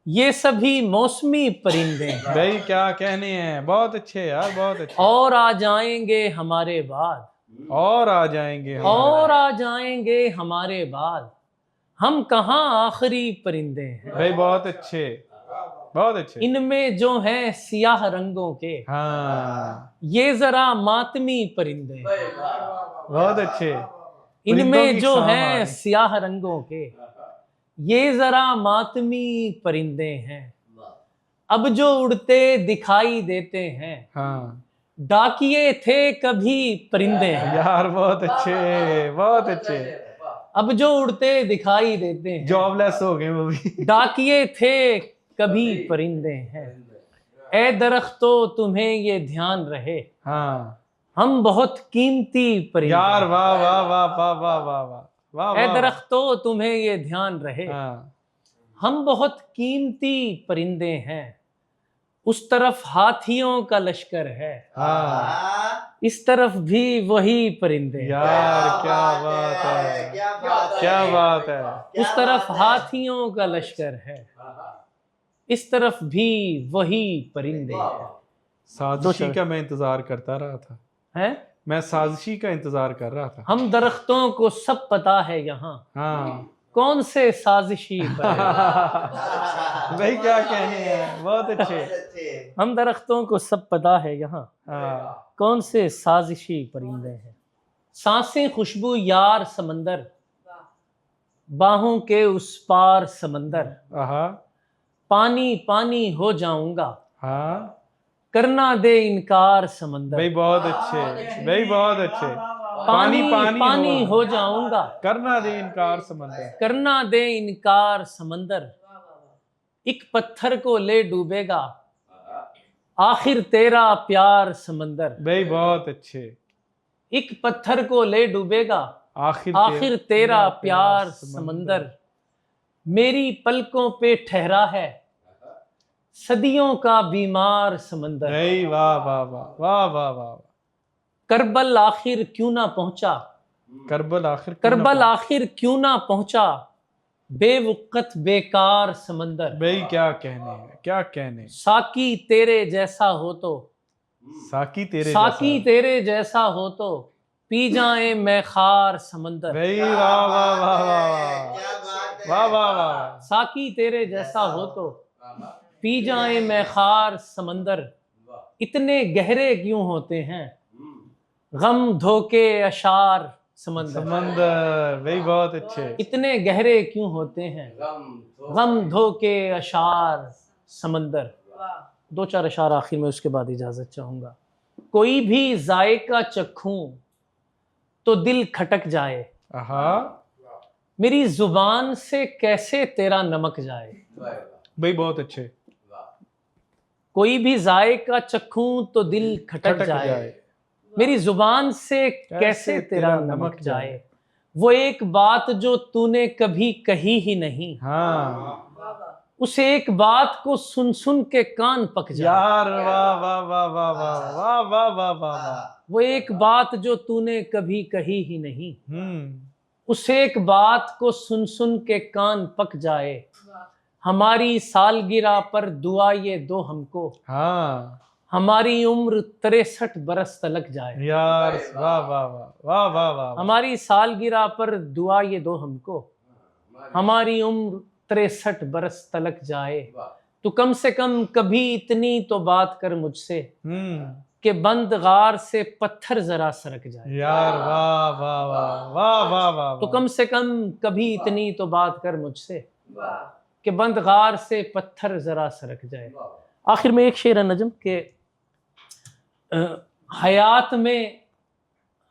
ये सभी मौसमी परिंदे हैं, भाई क्या कहने हैं, बहुत अच्छे यार, बहुत अच्छे। और आ जाएंगे हमारे बाद, और आ जाएंगे और आ जाएंगे हमारे बाद, हम कहाँ आखिरी परिंदे हैं। भाई बहुत अच्छे, बहुत अच्छे। इनमें जो हैं सियाह रंगों के, हाँ, ये जरा मातमी परिंदे हैं। बहुत अच्छे। परिंदों इनमें की जो शाम आ हैं रही। सियाह रंगों के, ये जरा मातमी परिंदे हैं। अब जो उड़ते दिखाई देते हैं, हाँ डाकिये थे कभी परिंदे हैं। यार, बहुत अच्छे, बहुत अच्छे। अब जो उड़ते दिखाई देते हैं, जॉबलेस हो गए वो भी। डाकिये थे कभी परिंदे हैं। ए दरख्तों तुम्हें ये ध्यान रहे, हाँ हम बहुत कीमती परिंदे यार, हैं। वाह वाह वाह वाह वाह वाह वाह वाह ए वाह। दरख्तों तुम्हें ये ध्यान रहे, हाँ, हम बहुत कीमती परिंदे हैं। उस तरफ हाथियों का लश्कर है, हाँ इस तरफ भी वही परिंदे हैं। यार, क्या बात है, क्या बात है। उस तरफ हाथियों का लश्कर है, इस तरफ भी वही परिंदे हैं। साजिशी का मैं इंतजार करता रहा था, हैं? मैं साजिशी का इंतजार कर रहा था। हम दरख्तों को सब पता है यहाँ, हाँ कौन से साजिशी पर। भाई क्या कहने हैं, बहुत अच्छे। हम दरख्तों को सब पता है यहाँ, हाँ, कौन से साजिशी परिंदे हैं। सांसें खुशबू यार समंदर, बाहों के उस पार समंदर, हाँ पानी पानी हो जाऊंगा, हाँ करना दे इनकार समंदर। भाई बहुत अच्छे, भाई बहुत अच्छे। पानी पानी पानी हो जाऊंगा, करना दे इनकार समंदर। करना दे इनकार समंदर। एक पत्थर को ले डूबेगा, आखिर तेरा प्यार समंदर। भाई बहुत अच्छे। एक पत्थर को ले डूबेगा, आखिर तेरा प्यार समंदर। मेरी पलकों पे ठहरा है सदियों का बीमार समंदर। भाई वाह वाह वाह वाह वाह वाह। करबल आखिर क्यों ना पहुंचा, करबल आखिर क्यों ना पहुंचा, बेवकत बेकार समंदर। भाई क्या कहने हैं, क्या कहने। साकी तेरे जैसा हो तो, साकी तेरे जैसा हो तो पी जाए मैं खार समंदर। भाई वाह वाह वाह वाह वाह वाह वाह। साकी तेरे जैसा हो तो पी जाए मैं खार समंदर। इतने गहरे क्यों होते हैं गम धोखे अशार समंदर। भाई बहुत अच्छे। इतने गहरे क्यों होते हैं गम धोखे अशार समंदर। दो चार अशार आखिर में, उसके बाद इजाजत चाहूंगा। कोई भी जायका चखूं तो दिल खटक जाए, मेरी जुबान से कैसे तेरा नमक जाए। भाई बहुत अच्छे। कोई भी जायका चखूं तो दिल खटक जाए, मेरी जुबान से कैसे तेरा नमक जाए। वो एक बात जो तूने कभी कही ही नहीं, हाँ उस एक बात को सुन सुन के कान पक जाए। यार वाह वाह वाह वाह वाह वाह वाह वाह वाह। वो एक बात जो तूने कभी कही ही नहीं, हम्म। उस एक बात को सुन सुन के कान पक जाए। हमारी सालगिरह पर दुआ ये दो हमको, हाँ हमारी उम्र 63 बरस तलक जाए। यार वाह वाह वाह वाह वाह वाह। हमारी सालगिरह पर दुआ ये दो हमको, हमारी उम्र 63 बरस तलक जाए। तो कम से कम कभी इतनी तो बात कर मुझसे कि बंद गार से पत्थर जरा सरक जाए। यार वाह वाह वाह वाह वाह वाह। तो कम से कम कभी इतनी तो बात कर मुझसे कि बंद गार से पत्थर जरा सरक जाए। आखिर में एक शेर है नजम के हयात में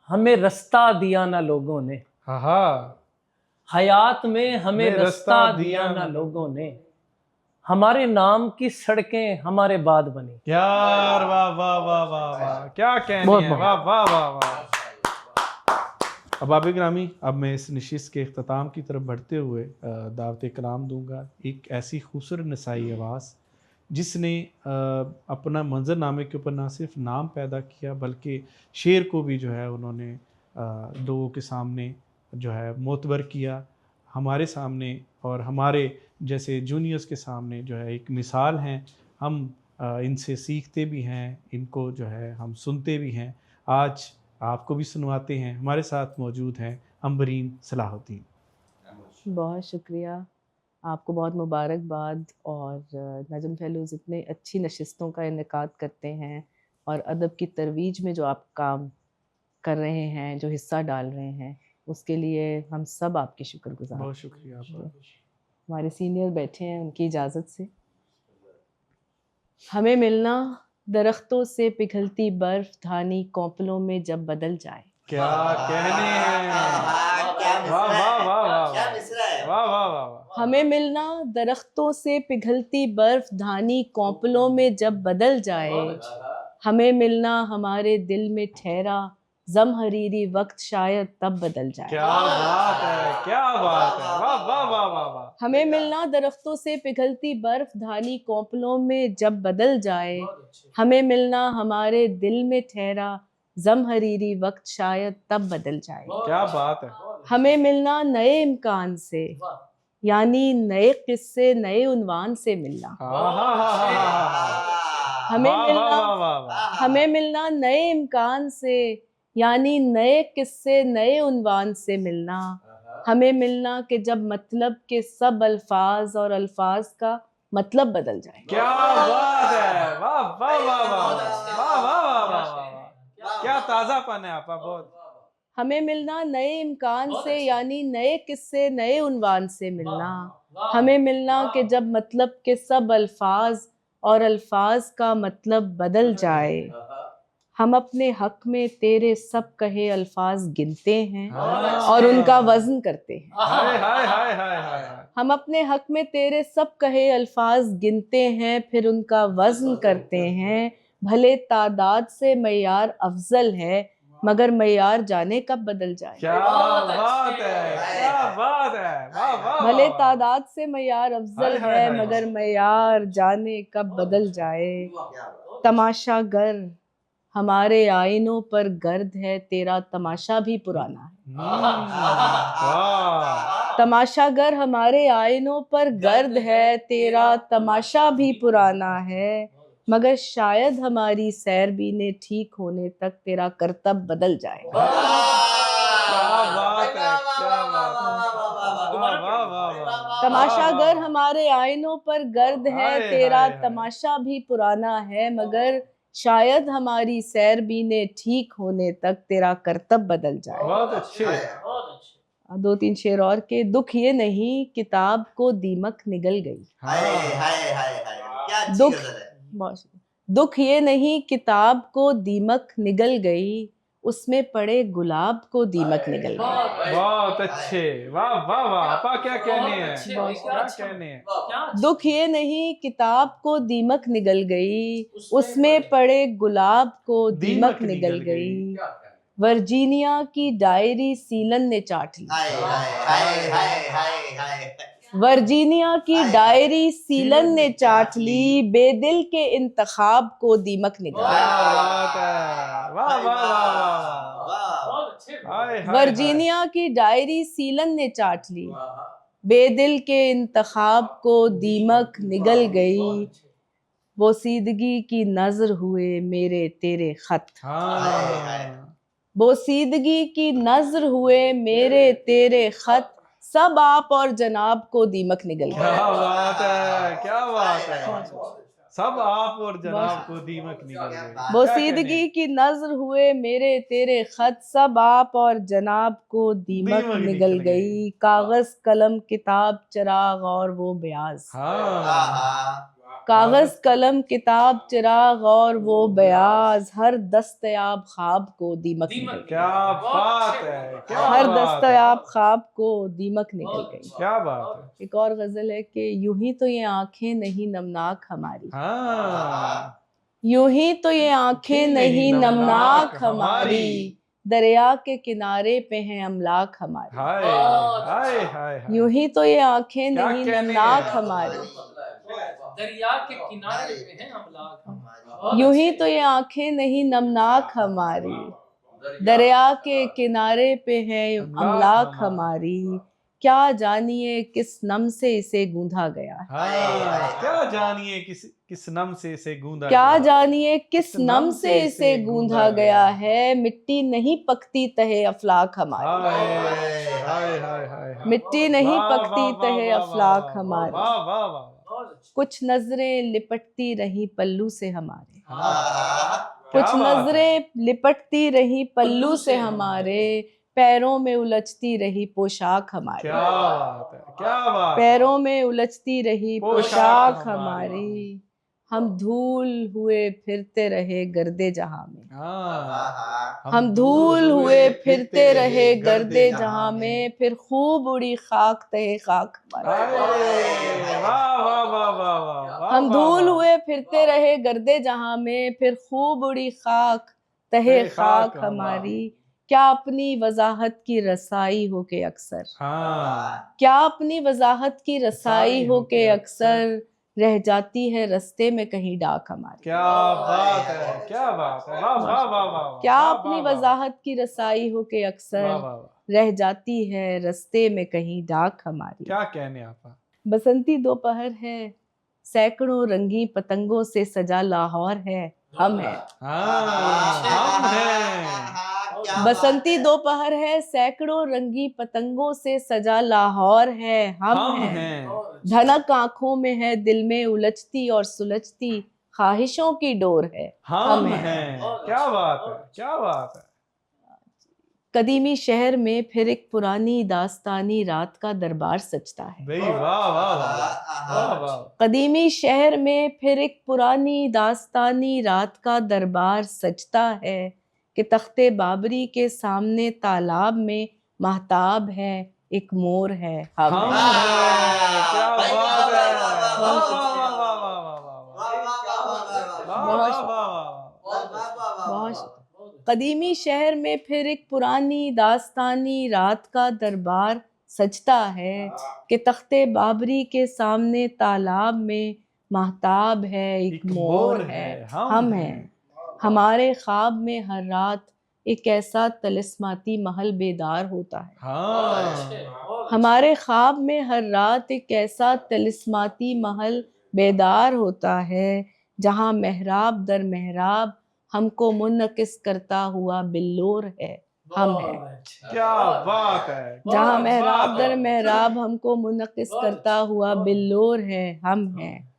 हमें रास्ता दिया ना लोगों ने, हयात में हमें रास्ता दिया ना लोगों ने, हमारे नाम की सड़कें हमारे बाद बनी। यार वाह वाह वाह वाह वाह, क्या कहने हैं, वाह वाह वाह वाह। अहबाब गिरामी, अब मैं इस नशिस्त के इख्तिताम की तरफ बढ़ते हुए दावत कलाम दूंगा एक ऐसी खूबसूरत नसाई आवाज़ जिसने अपना मंजरनामे के ऊपर ना सिर्फ नाम पैदा किया बल्कि शेर को भी जो है उन्होंने लोगों के सामने जो है मोतबर किया, हमारे सामने और हमारे जैसे जूनियर्स के सामने जो है एक मिसाल हैं। हम इनसे सीखते भी हैं, इनको जो है हम सुनते भी हैं। आज आपको भी सुनवाते हैं। हमारे साथ मौजूद हैं अंबरीन सलाहुद्दीन। बहुत शुक्रिया, आपको बहुत मुबारकबाद। और नजम फेलोज़ इतने अच्छी नशिस्तों का इनेकाद करते हैं और अदब की तरवीज में जो आप काम कर रहे हैं, जो हिस्सा डाल रहे हैं, उसके लिए हम सब आपके शुक्रगुजार। बहुत शुक्रिया आपका। हमारे सीनियर बैठे हैं, उनकी इजाज़त से हमें मिलना दरख्तों से पिघलती बर्फ धानी कौपलों में जब बदल जाए। क्या कहने हैं, वाह वाह वाह वाह वाह वाह वाह। हमें मिलना दरख्तों से पिघलती बर्फ धानी कौपलों में जब बदल जाए। हमें मिलना हमारे दिल में ठहरा ज़महरीरी वक्त शायद तब बदल जाए। क्या बात है, क्या बात है, वाह वाह वाह वाह वाह। हमें मिलना दरख्तों से पिघलती बर्फ धानी कौपलों में जब बदल जाए। हमें मिलना हमारे दिल में ठहरा ज़महरीरी वक्त शायद तब बदल जाए। क्या बात है। हमें मिलना नए इम्कान से, यानी नए किस्से नए उन्वान से मिलना। हमें मिलना नए इम्कान से, यानी नए किस्से नए उन्वान से मिलना। हमें मिलना कि जब मतलब के सब अल्फाज और अल्फाज का मतलब बदल जाए। क्या बात है, वाह वाह वाह वाह वाह वाह वाह, क्या ताज़ापन है आपका। बहुत। हमें मिलना नए इम्कान से, यानी नए किस्से नए उन्वान से मिलना। हमें मिलना कि जब मतलब के सब अल्फाज और अल्फाज का मतलब बदल जाए। हम अपने हक में तेरे सब कहे अल्फाज गिनते हैं और उनका वज़न करते हैं। हाय हाय हाय हाय हाय। हम अपने हक में तेरे सब कहे अल्फाज गिनते हैं, फिर उनका वज़न करते हैं। भले तादाद से मयार अफजल है, मगर मयार जाने कब बदल जाए। क्या बात है, क्या बात है, वाह वाह भले वाह। तादाद से मयार अफजल हाय, हाय, है, हाय। मगर मयार जाने कब बदल जाए। तमाशा गर हमारे आईनों पर गर्द है, तेरा तमाशा भी पुराना है। वाह। तमाशागर हमारे आईनों पर गर्द है, तेरा तमाशा भी पुराना है, मगर शायद हमारी सैरबीने ठीक होने तक तेरा करतब बदल जाए। क्या बात है, क्या बात है, वाह वाह वाह वाह। तमाशागर हमारे आईनों पर गर्द है, हाय, तेरा हाय, हाय। तमाशा भी पुराना है, मगर शायद हमारी सैरबीने ठीक होने तक तेरा करतब बदल जाए। बहुत अच्छे। दो तीन शेर और के। दुख ये नहीं किताब को दीमक निगल गई। हाय हाय हाय हाय, क्या अच्छी दुख गजल है। दुख ये नहीं किताब को दीमक निगल गई, उसमें पड़े गुलाब को दीमक निगल गई। बहुत अच्छे, वाह वाह वाह। आपा क्या कहने हैं, क्या कहने हैं। दुख ये नहीं किताब को दीमक निगल गई, उसमें पड़े गुलाब को दीमक निगल गई। वर्जीनिया की डायरी सीलन ने चाट ली। हाय हाय हाय हाय हाय हाय। वर्जीनिया की डायरी सीलन ने चाट ली, बेदिल के इंतखाब को दीमक निगल क्या गई। बात है, वाह वाह वाह वाह। हाय हाय वर्जीनिया की डायरी सीलन ने चाट ली, बेदिल के इंतखाब को दीमक निगल गई। बोसीदगी की नजर हुए मेरे तेरे खत। हाँ। बोसीदगी की नजर हुए मेरे तेरे खत, सब आप और जनाब को दीमक निगल गई। क्या बात है, क्या बात है। सब आप और जनाब को दीमक निकल गए। बोसीदगी की नजर हुए मेरे तेरे खत, सब आप और जनाब को दीमक निगल गई। कागज कलम किताब चिराग और वो बयाज। हाँ। कागज कलम किताब चिराग और वो बयाज, हर दस्तयाब ख्वाब को दीमक निगल गई। क्या बात है, क्या हर बात है। दस्तयाब ख्वाब को दीमक निकल गई। क्या बात है। एक और गजल है कि यूं ही तो ये आंखें नहीं नमनाक हमारी। हाँ। यूं ही तो ये आंखें नहीं नमनाक हमारी, दरिया के किनारे पे हैं अमलाक हमारी। हाय हाय हाय हाय। यूं ही तो ये आंखें क्या नहीं कहने नमनाक हैं। हमारी, दरिया के किनारे पे हैं अमलाक हमारी। यूं ही तो ये आंखें नहीं नमनाक हमारी, दरिया के किनारे पे हैं अमलाक हमारी। क्या जानिए किस नम से इसे गूंधा गया है। हाँ। क्या जानिए किस नम से इसे गूंधा क्या गया। जानिए किस नम से इसे गूंधा गया है, मिट्टी नहीं पकती तहे अफलाक हमारी। हाय हाय हाय हाय। मिट्टी नहीं वाह, पकती वाह, तहे वाह, अफलाक वाह, हमारी। वाह वाह वाह। कुछ नजरें लिपटती रही पल्लू से हमारे। हाँ। कुछ क्या बात है। नजरें लिपटती रही पल्लू से हमारे, पैरों में उलझती रही पोशाक हमारी। क्या बात है, क्या बात है। पैरों में उलझती रही पोशाक पोशाक हमारी। हमारी, हम धूल हुए फिरते रहे गर्दे जहां में। हाँ। हम धूल हुए फिरते रहे गर्दे जहां में, फिर खूब उड़ी खाक तहे खाक हमारी। हाय, वाह वाह वाह वाह वाह। हम वाह, धूल वाह। हुए फिरते रहे गर्दे जहां में, फिर खूब उड़ी खाक तहे खाक हमारी। क्या अपनी वजाहत की रसाई हो के अक्सर, हाँ। क्या अपनी वजाहत की रसाई हो के अक्सर, रह जाती है रस्ते में कहीं डाक हमारी। क्या बात है, क्या बात है। वाह वाह वाह वाह। क्या वाह, अपनी वाह, वाह। वजाहत की रसाई हो के वाह, अक्सर, वाह, वाह। रह जाती है रस्ते में कहीं डाक हमारी। क्या कहने आपा। बसंती दोपहर है, सैकड़ों रंगी पतंगों से सजा लाहौर है, हम हैं। हाँ, हम हैं। बसंती दोपहर है, सैकड़ों रंगी पतंगों से सजा लाहौर है, हम हैं। धनक आंखों में है, दिल में उलझती और सुलझती ख्वाहिशों की डोर है, हम हैं। क्या बात है, क्या बात है। कदीमी शहर में फिर एक पुरानी दास्तानी रात का दरबार सजता है। भाई वाह वाह वाह वाह वाह। कदीमी शहर में फिर एक पुरानी दास्तानी रात का दरबार सजता है कि तख्ते बाबरी के सामने तालाब में महताब है, एक मोर है, हम हम हैं। हैं, क्या बात है, वाह बहुत वाह वाह वाह वाह वाह वाह वाह। बहुत कदीमी शहर में फिर एक पुरानी दास्तानी रात का दरबार सजता है कि तख्ते बाबरी के सामने तालाब में महताब है, एक मोर है, हम हैं। हमारे ख्वाब में हर रात एक ऐसा तलिस्माती महल बेदार होता है। हाँ हमारे ख्वाब में हर रात एक ऐसा तलिस्माती महल बेदार होता है जहाँ मेहराब दर मेहराब हमको मुनकिस करता हुआ बिल्लोर है, हम हैं। क्या बात है, जहाँ क्या मेहराब बात दर है। मेहराब हमको मुनकिस करता हुआ बिल्लोर है, हम हैं।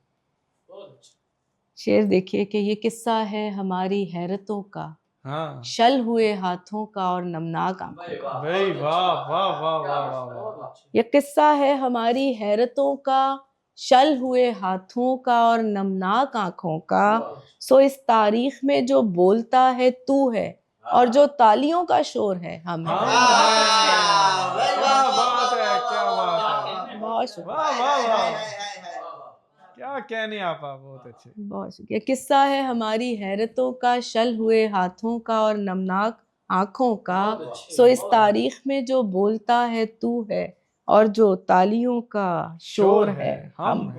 शेर देखिए कि ये किस्सा है हमारी हैरतों का, हाँ शल हुए हाथों का और नमनाक आंखों का। भाई वाह वाह वाह वाह वाह वाह। ये किस्सा है हमारी हैरतों का, शल हुए हाथों का और नमनाक आंखों का। सो इस तारीख में जो बोलता है तू है और जो तालियों का शोर है, हम हैं। क्या बात है, क्या बात है, बहुत शुक्रिया, वाह वाह वाह। क्या कहने आपा, बहुत अच्छे। बहुत शुक्रिया। किस्सा है हमारी हैरतों का, शल हुए हाथों का और नमनाक आंखों का। सो इस तारीख में जो बोलता है तू है और जो तालियों का शोर है, हम हैं।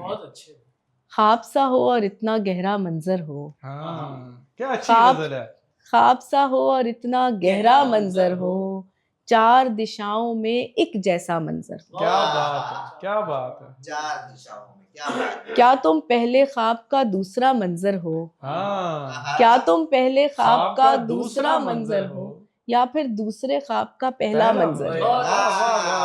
ख्वाब सा हो और इतना गहरा मंजर हो, हाँ क्या अच्छी ख्वाब गजल है। ख्वाब सा हो और इतना गहरा मंजर हो, चार दिशाओं में एक जैसा मंजर हो। क्या बात है, क्या बात है। चार दिशाओं में क्या बात है। क्या तुम पहले ख्वाब का दूसरा मंजर हो, हाँ क्या तुम पहले ख्वाब ख्वाब का का दूसरा मंजर हो, या फिर दूसरे ख्वाब का पहला मंजर हो, वाह वाह वाह वाह।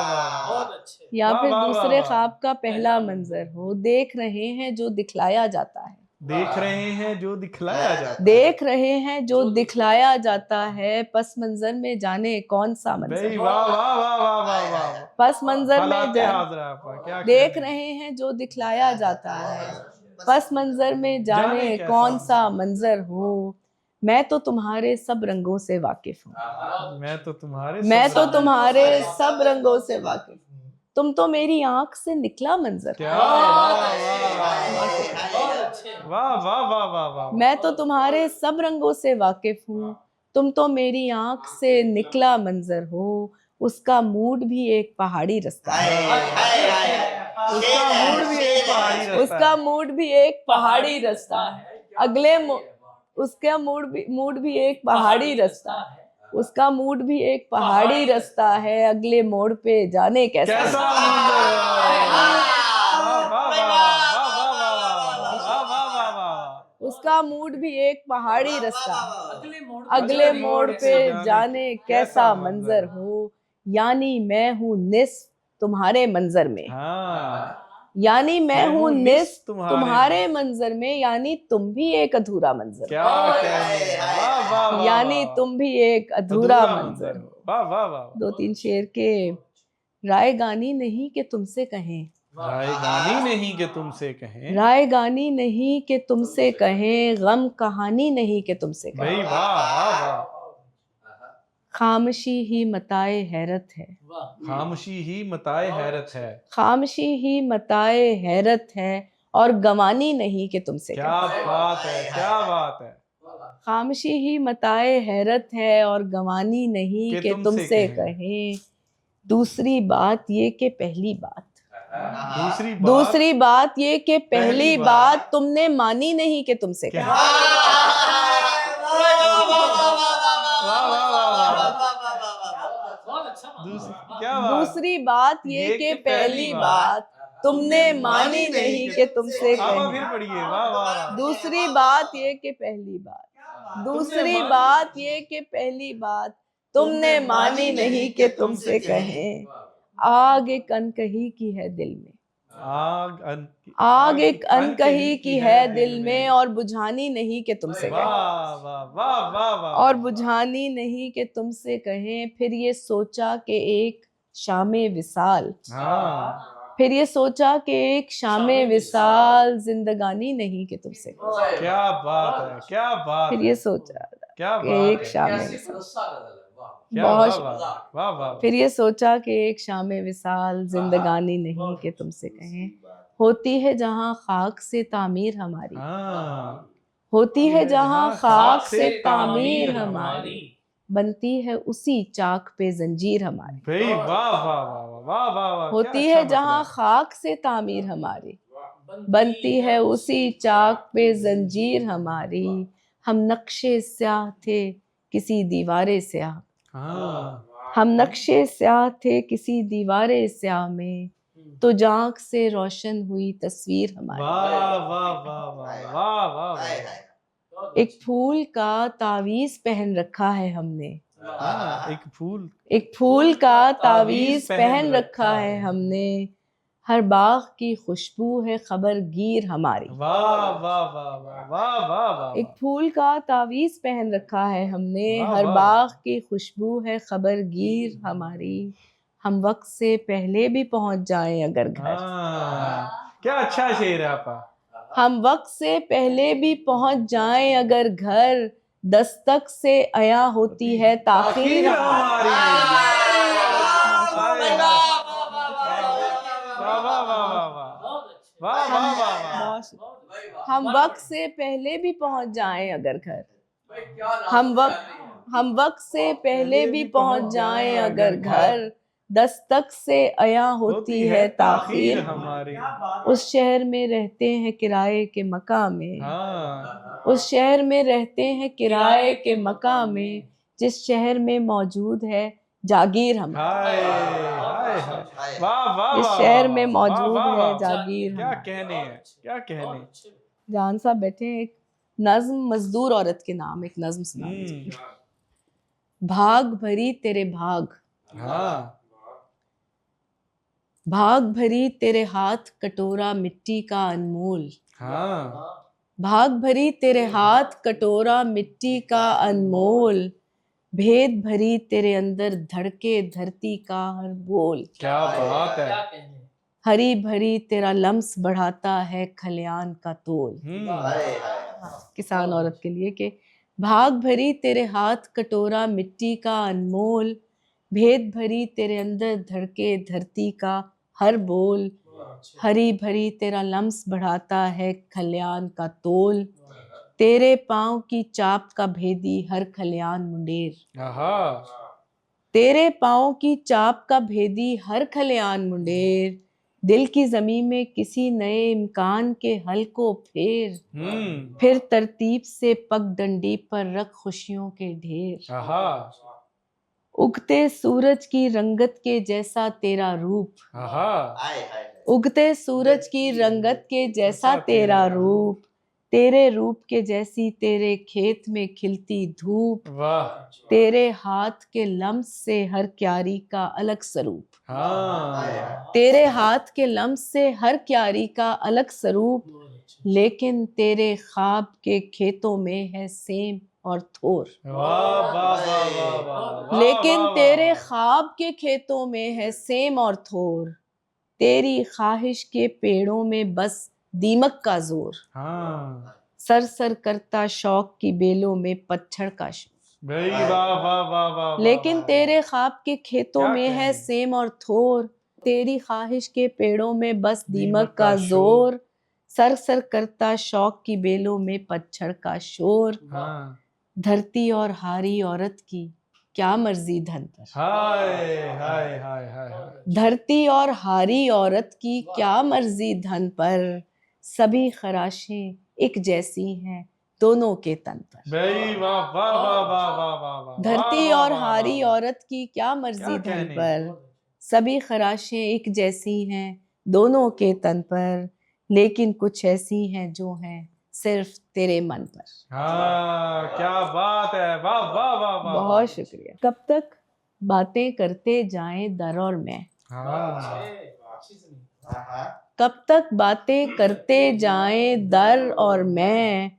या वाह, फिर वाह, वाह, दूसरे वाह। ख्वाब का पहला मंजर हो। देख रहे हैं जो दिखलाया जाता है, देख रहे हैं जो दिखलाया जाता है। देख रहे हैं जो दिखलाया जाता है, पस मंजर में जाने कौन सा मंजर भाई हो। वाह वाह वाह वाह वाह वाह। पस मंजर में हालाते जाने, हाजरा आपा, क्या देख कहने। रहे हैं जो दिखलाया जाता है, पस मंजर में जाने जाने कैसा कौन सा मंजर हो। मैं तो तुम्हारे सब रंगों से वाकिफ हूँ, मैं तो तुम्हारे मैं सब तो रंगों- तुम्हारे सब रंगों से वाकिफ हूँ। तुम तो मेरी आंख से निकला मंजर क्या हो। वाह वाह वाह वाह वाह वाह वाह। मैं तो तुम्हारे सब रंगों से वाकिफ हूँ, तुम तो मेरी आंख से निकला मंजर हो। उसका मूड भी एक पहाड़ी रास्ता है, उसका मूड भी एक पहाड़ी रास्ता उसका है। मूड भी एक पहाड़ी रास्ता है। उसका मूड भी एक पहाड़ी रास्ता है। उसका मूड भी एक पहाड़ी रास्ता है। अगले मोड़ पे जाने कैसा कैसा है। मंजर है। वाह वाह वाह वाह वाह वाह वाह वाह वाह वाह। उसका मूड भी एक पहाड़ी रास्ता है। अगले अगले मोड़ पे जाने कैसा मंजर हो। यानी मैं हूँ निस्फ तुम्हारे मंजर में, हाँ यानी मैं हूँ निस्फ तुम्हारे तुम्हारे मंजर में, यानी तुम भी एक अधूरा मंजर क्या कहने। वाह वाह हो, वाह। यानी तुम भी एक अधूरा मंजर हो। वाह वाह वाह। दो तीन शेर के राय गानी नहीं कि तुमसे कहें, राय गानी नहीं कि तुमसे कहें। राय गानी नहीं कि तुमसे कहें, गम कहानी नहीं कि तुमसे भाई कहें। वाह वाह वाह। खामोशी ही मताए हैरत है, खामोशी ही मताए हैरत है। खामोशी ही मताए हैरत है और गवानी नहीं कि तुमसे क्या कहें। बात है, क्या बात है। खामोशी ही मताए हैरत है और गवानी नहीं कि कि तुमसे तुमसे कहें। कहें। दूसरी बात ये कि पहली बात, दूसरी बात ये कि पहली पहली बात तुमने मानी नहीं कि तुमसे क्या- कहें। वाह वाह वाह वाह। बहुत अच्छा माना। क्या बात। दूसरी बात ये कि पहली बात तुमने मानी नहीं कि तुमसे आप कहें। फिर पढ़िए। वाह वाह वाह। दूसरी बात ये कि पहली बात, दूसरी बात ये कि पहली बात तुमने मानी नहीं कि तुमसे कहें। आग एक अनकही की है दिल में, आग एक अनकही की है दिल में, और बुझानी नहीं कि तुमसे वाह कहें, वाह वाह वाह वाह। और बुझानी नहीं कि तुमसे कहें। फिर ये सोचा कि एक शामे विसाल, हाँ फिर ये सोचा कि एक शामे विसाल जिंदगानी नहीं कि तुमसे कहें। क्या बात है, क्या बात फिर है, ये सोचा क्या कि बात एक है, शामे विसाल, क्या बहुत वाह वाह वाह वाह। फिर ये सोचा कि एक शामे विसाल जिंदगानी नहीं कि तुमसे कहें। होती है जहाँ खाक से तामीर हमारी, हाँ होती है जहाँ खाक से तामीर तामीर हमारी, बनती है उसी चाक पे जंजीर हमारी। भाई वाह वाह वाह वाह वाह वाह वाह, क्या होती अच्छा है जहाँ मतलब। खाक से तामीर हमारी, बनती है उसी चाक पे जंजीर हमारी। हम नक्शे स्याह थे किसी दीवारे स्याह, हाँ हम नक्शे स्याह थे किसी दीवारे स्याह में, तो जांक से रोशन हुई तस्वीर हमारी। वाह वाह वाह वाह वाह वाह वाह। एक फूल का तावीज पहन रखा है हमने, हाँ एक फूल, एक फूल का तावीज पहन रखा है हमने। हर बाग की खुशबू है खबरगीर हमारी। वाह वाह वाह वाह वाह वाह वाह। एक फूल का तावीज पहन रखा है हमने, वाह, हर वाह। बाग की खुशबू है खबरगीर हमारी। हम वक्त से पहले भी पहुंच जाएं अगर घर, हाँ क्या अच्छा शेर है आपका। हम वक्त से पहले भी पहुंच जाएं अगर घर, दस्तक से अया होती है ताखीर हमारी। वाह वाह वाह वाह वाह वाह वाह वाह वाह। हम वक्त से पहले भी पहुंच जाएं अगर घर, हम वक्त से पहले भी पहुंच जाएं अगर घर, दस्तक से अया होती है ताखीर हमारी। उस शहर में रहते हैं किराए के मकान में, हाँ उस शहर में रहते हैं किराए के मकान में, जिस शहर में मौजूद है जागीर हमारी। हाय हाय हाय वाह वाह जिस वाह शहर वाह, में वाह, मौजूद वाह, है वाह, जागीर क्या हमारी। कहने हैं, क्या कहने। जान साहब बैठे हैं, एक नज्म मजदूर औरत के नाम एक नज्म सुना। भाग भरी तेरे भाग, हाँ भाग भरी तेरे हाथ कटोरा मिट्टी का अनमोल, हाँ भाग भरी तेरे हाथ कटोरा मिट्टी का अनमोल, भेद भरी तेरे अंदर धड़के धरती का हर बोल। क्या बात है। हरी भरी तेरा लम्स बढ़ाता है खलियान का तोल। किसान औरत के लिए कि भाग भरी तेरे हाथ कटोरा मिट्टी का अनमोल, भेद भरी तेरे अंदर धड़के धरती का हर बोल, हरी भरी तेरा लम्स बढ़ाता है खलियान का तोल, तेरे पाँव की चाप का भेदी हर खलियान मुंडेर, आहा तेरे पाँव की चाप का भेदी हर खलियान मुंडेर, दिल की जमीन में किसी नए इम्कान के हल को फेर, फिर तरतीब से पगडंडी पर रख खुशियों के ढेर। आहा उगते सूरज की रंगत के जैसा तेरा रूप, आहा उगते सूरज की रंगत के जैसा तेरा रूप, तेरे रूप के जैसी तेरे खेत में खिलती धूप, वाह तेरे हाथ के लम्स से हर क्यारी का अलग स्वरूप, हाँ तेरे हाथ के लम्स से हर क्यारी का अलग स्वरूप, लेकिन तेरे ख्वाब के खेतों में है सेम और थोर, वाह वाह वाह वाह वाह, लेकिन वाह, वाह, तेरे वाह। ख्वाब के खेतों में है सेम और थोर, तेरी ख्वाहिश के पेड़ों में बस दीमक का जोर, हाँ सर सर करता शौक की बेलों में पतझड़ का शोर, भाई वाह वाह वाह वाह। लेकिन तेरे ख्वाब के खेतों क्या में है कहने। सेम और थोर, तेरी ख्वाहिश के पेड़ों में बस दीमक का जोर, सर सर करता शौक की बेलों में पतझड़ का शोर, हाँ धरती और हारी औरत की क्या मर्जी धन पर, हाय हाय हाय हाय हाय। धरती और हारी औरत की क्या मर्जी धन पर, सभी खराशें एक जैसी हैं दोनों के तन पर। भाई वाह वाह वाह वाह वाह वाह वाह। धरती वाह, और वाह, हारी वाह, औरत की क्या मर्जी क्या धन कहने। पर, सभी खराशें एक जैसी हैं दोनों के तन पर, लेकिन कुछ ऐसी हैं जो हैं सिर्फ तेरे मन पर। हाँ क्या बात है, वाह वाह वाह वाह। बहुत शुक्रिया। कब तक बातें करते जाएं दर और मैं, हाँ कब तक बातें करते जाएं दर और मैं,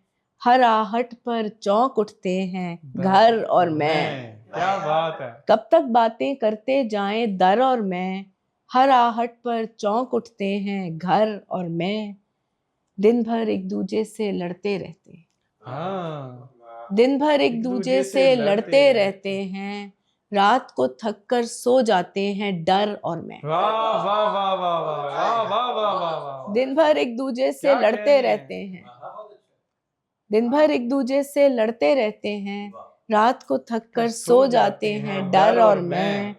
हर आहट पर चौंक उठते हैं घर और मैं। क्या बात है। कब तक बातें करते जाएं दर और मैं, हर आहट पर चौंक उठते हैं घर और मैं। दिन भर एक दूजे से लड़ते रहते हैं, हाँ, दिन भर एक दूजे से लड़ते रहते हैं, रात को थक कर सो जाते हैं डर और मैं। वाह वाह वाह वाह वाह वाह वाह वाह वाह वाह। दिन भर एक दूजे से क्या लड़ते कह रही हैं? रहते हैं, दिन भर एक दूजे से लड़ते रहते हैं, रात को थक कर सो जाते हैं डर और मैं।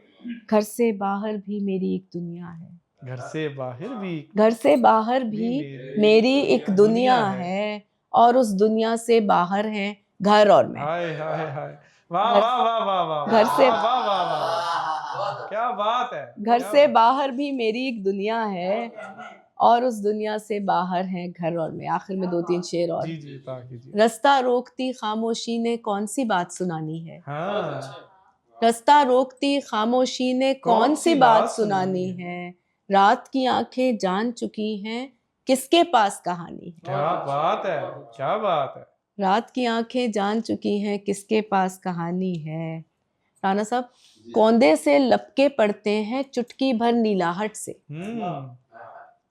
घर से बाहर भी मेरी एक दुनिया है, घर से बाहर भी घर से बाहर भी मेरी एक दुनिया है, और उस दुनिया से बाहर है घर और मैं। हाय हाय हाय। वाह घर- वाह वाह वाह वाह। घर से- वाह वाह वाह वाह। क्या बात है। घर क्या से बात- बाहर भी मेरी एक दुनिया है, और उस दुनिया से बाहर है घर और मैं। आखिर में 2-3 शेर और। जी जी ता कीजिए। रास्ता रोकती खामोशी ने कौन सी बात सुनानी है, हाँ, रास्ता रोकती खामोशी ने कौन सी बात सुनानी है। रात की आंखें जान चुकी हैं किसके पास कहानी है, क्या बात है, क्या बात है। रात की आंखें जान चुकी हैं किसके पास कहानी है। राना साहब, कौंधे से लपके पड़ते हैं चुटकी भर नीलाहट से,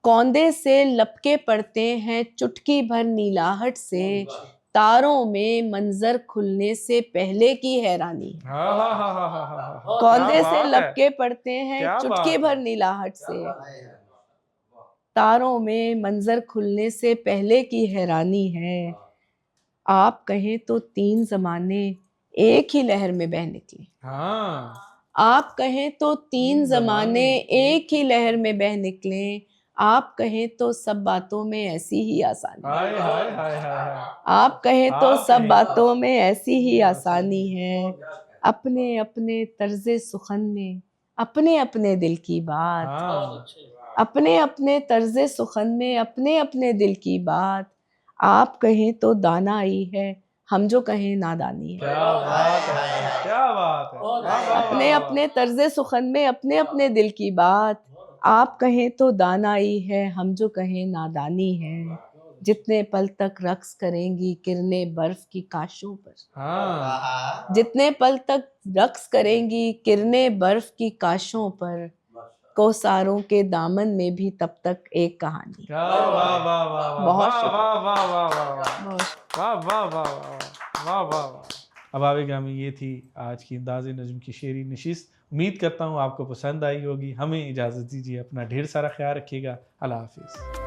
कौंधे से लपके पड़ते हैं चुटकी भर नीलाहट से, तारों में मंजर खुलने से पहले की हैरानी है। हाँ हाँ हाँ हाँ हाँ हाँ हाँ। कौंधे क्या से बात है। लपके पड़ते हैं क्या चुटकी बात भर है। नीलाहट से, तारों में मंजर खुलने से पहले की हैरानी है। आप कहें तो 3 जमाने एक ही लहर में बह निकले, हाँ, आप कहें तो 3 जमाने एक ही लहर में बह निकले, आप कहें तो सब बातों में ऐसी ही आसानी, हाय हाय हाय हाय। आप कहें तो आप सब कहें बातों में ऐसी ही आसानी है। अपने अपने तर्ज़े सुखन में अपने अपने दिल की बात, हाँ, अपने अपने तर्ज़े सुखन में अपने अपने दिल की बात। आप कहें तो दानाई है, हम जो कहें नादानी है। क्या बात है, क्या बात है। वाह, वाह, वाह, अपने वाह। अपने तर्ज़े सुखन में अपने अपने दिल की बात। आप कहें तो दानाई है, हम जो कहें नादानी है। जितने पल तक रक्स करेंगी किरणें बर्फ की काशों पर, हाँ, जितने पल तक रक्स करेंगी किरणें बर्फ की काशों पर, कोसारों के दामन में भी तब तक एक कहानी। क्या वाह वाह वाह वाह बहुत वाह शुक्रिया। वाह वाह वाह वाह वाह बहुत शुक्रिया। वाह वाह वाह वाह वाह वाह वाह। अबाब ग्रामी, ये थी आज की अंदाज़े नज़्म की शेरी नशिस्त। उम्मीद करता हूँ आपको पसंद आई होगी। हमें इजाज़त दीजिए, अपना ढेर सारा ख्याल रखिएगा। अल्लाह हाफिज़।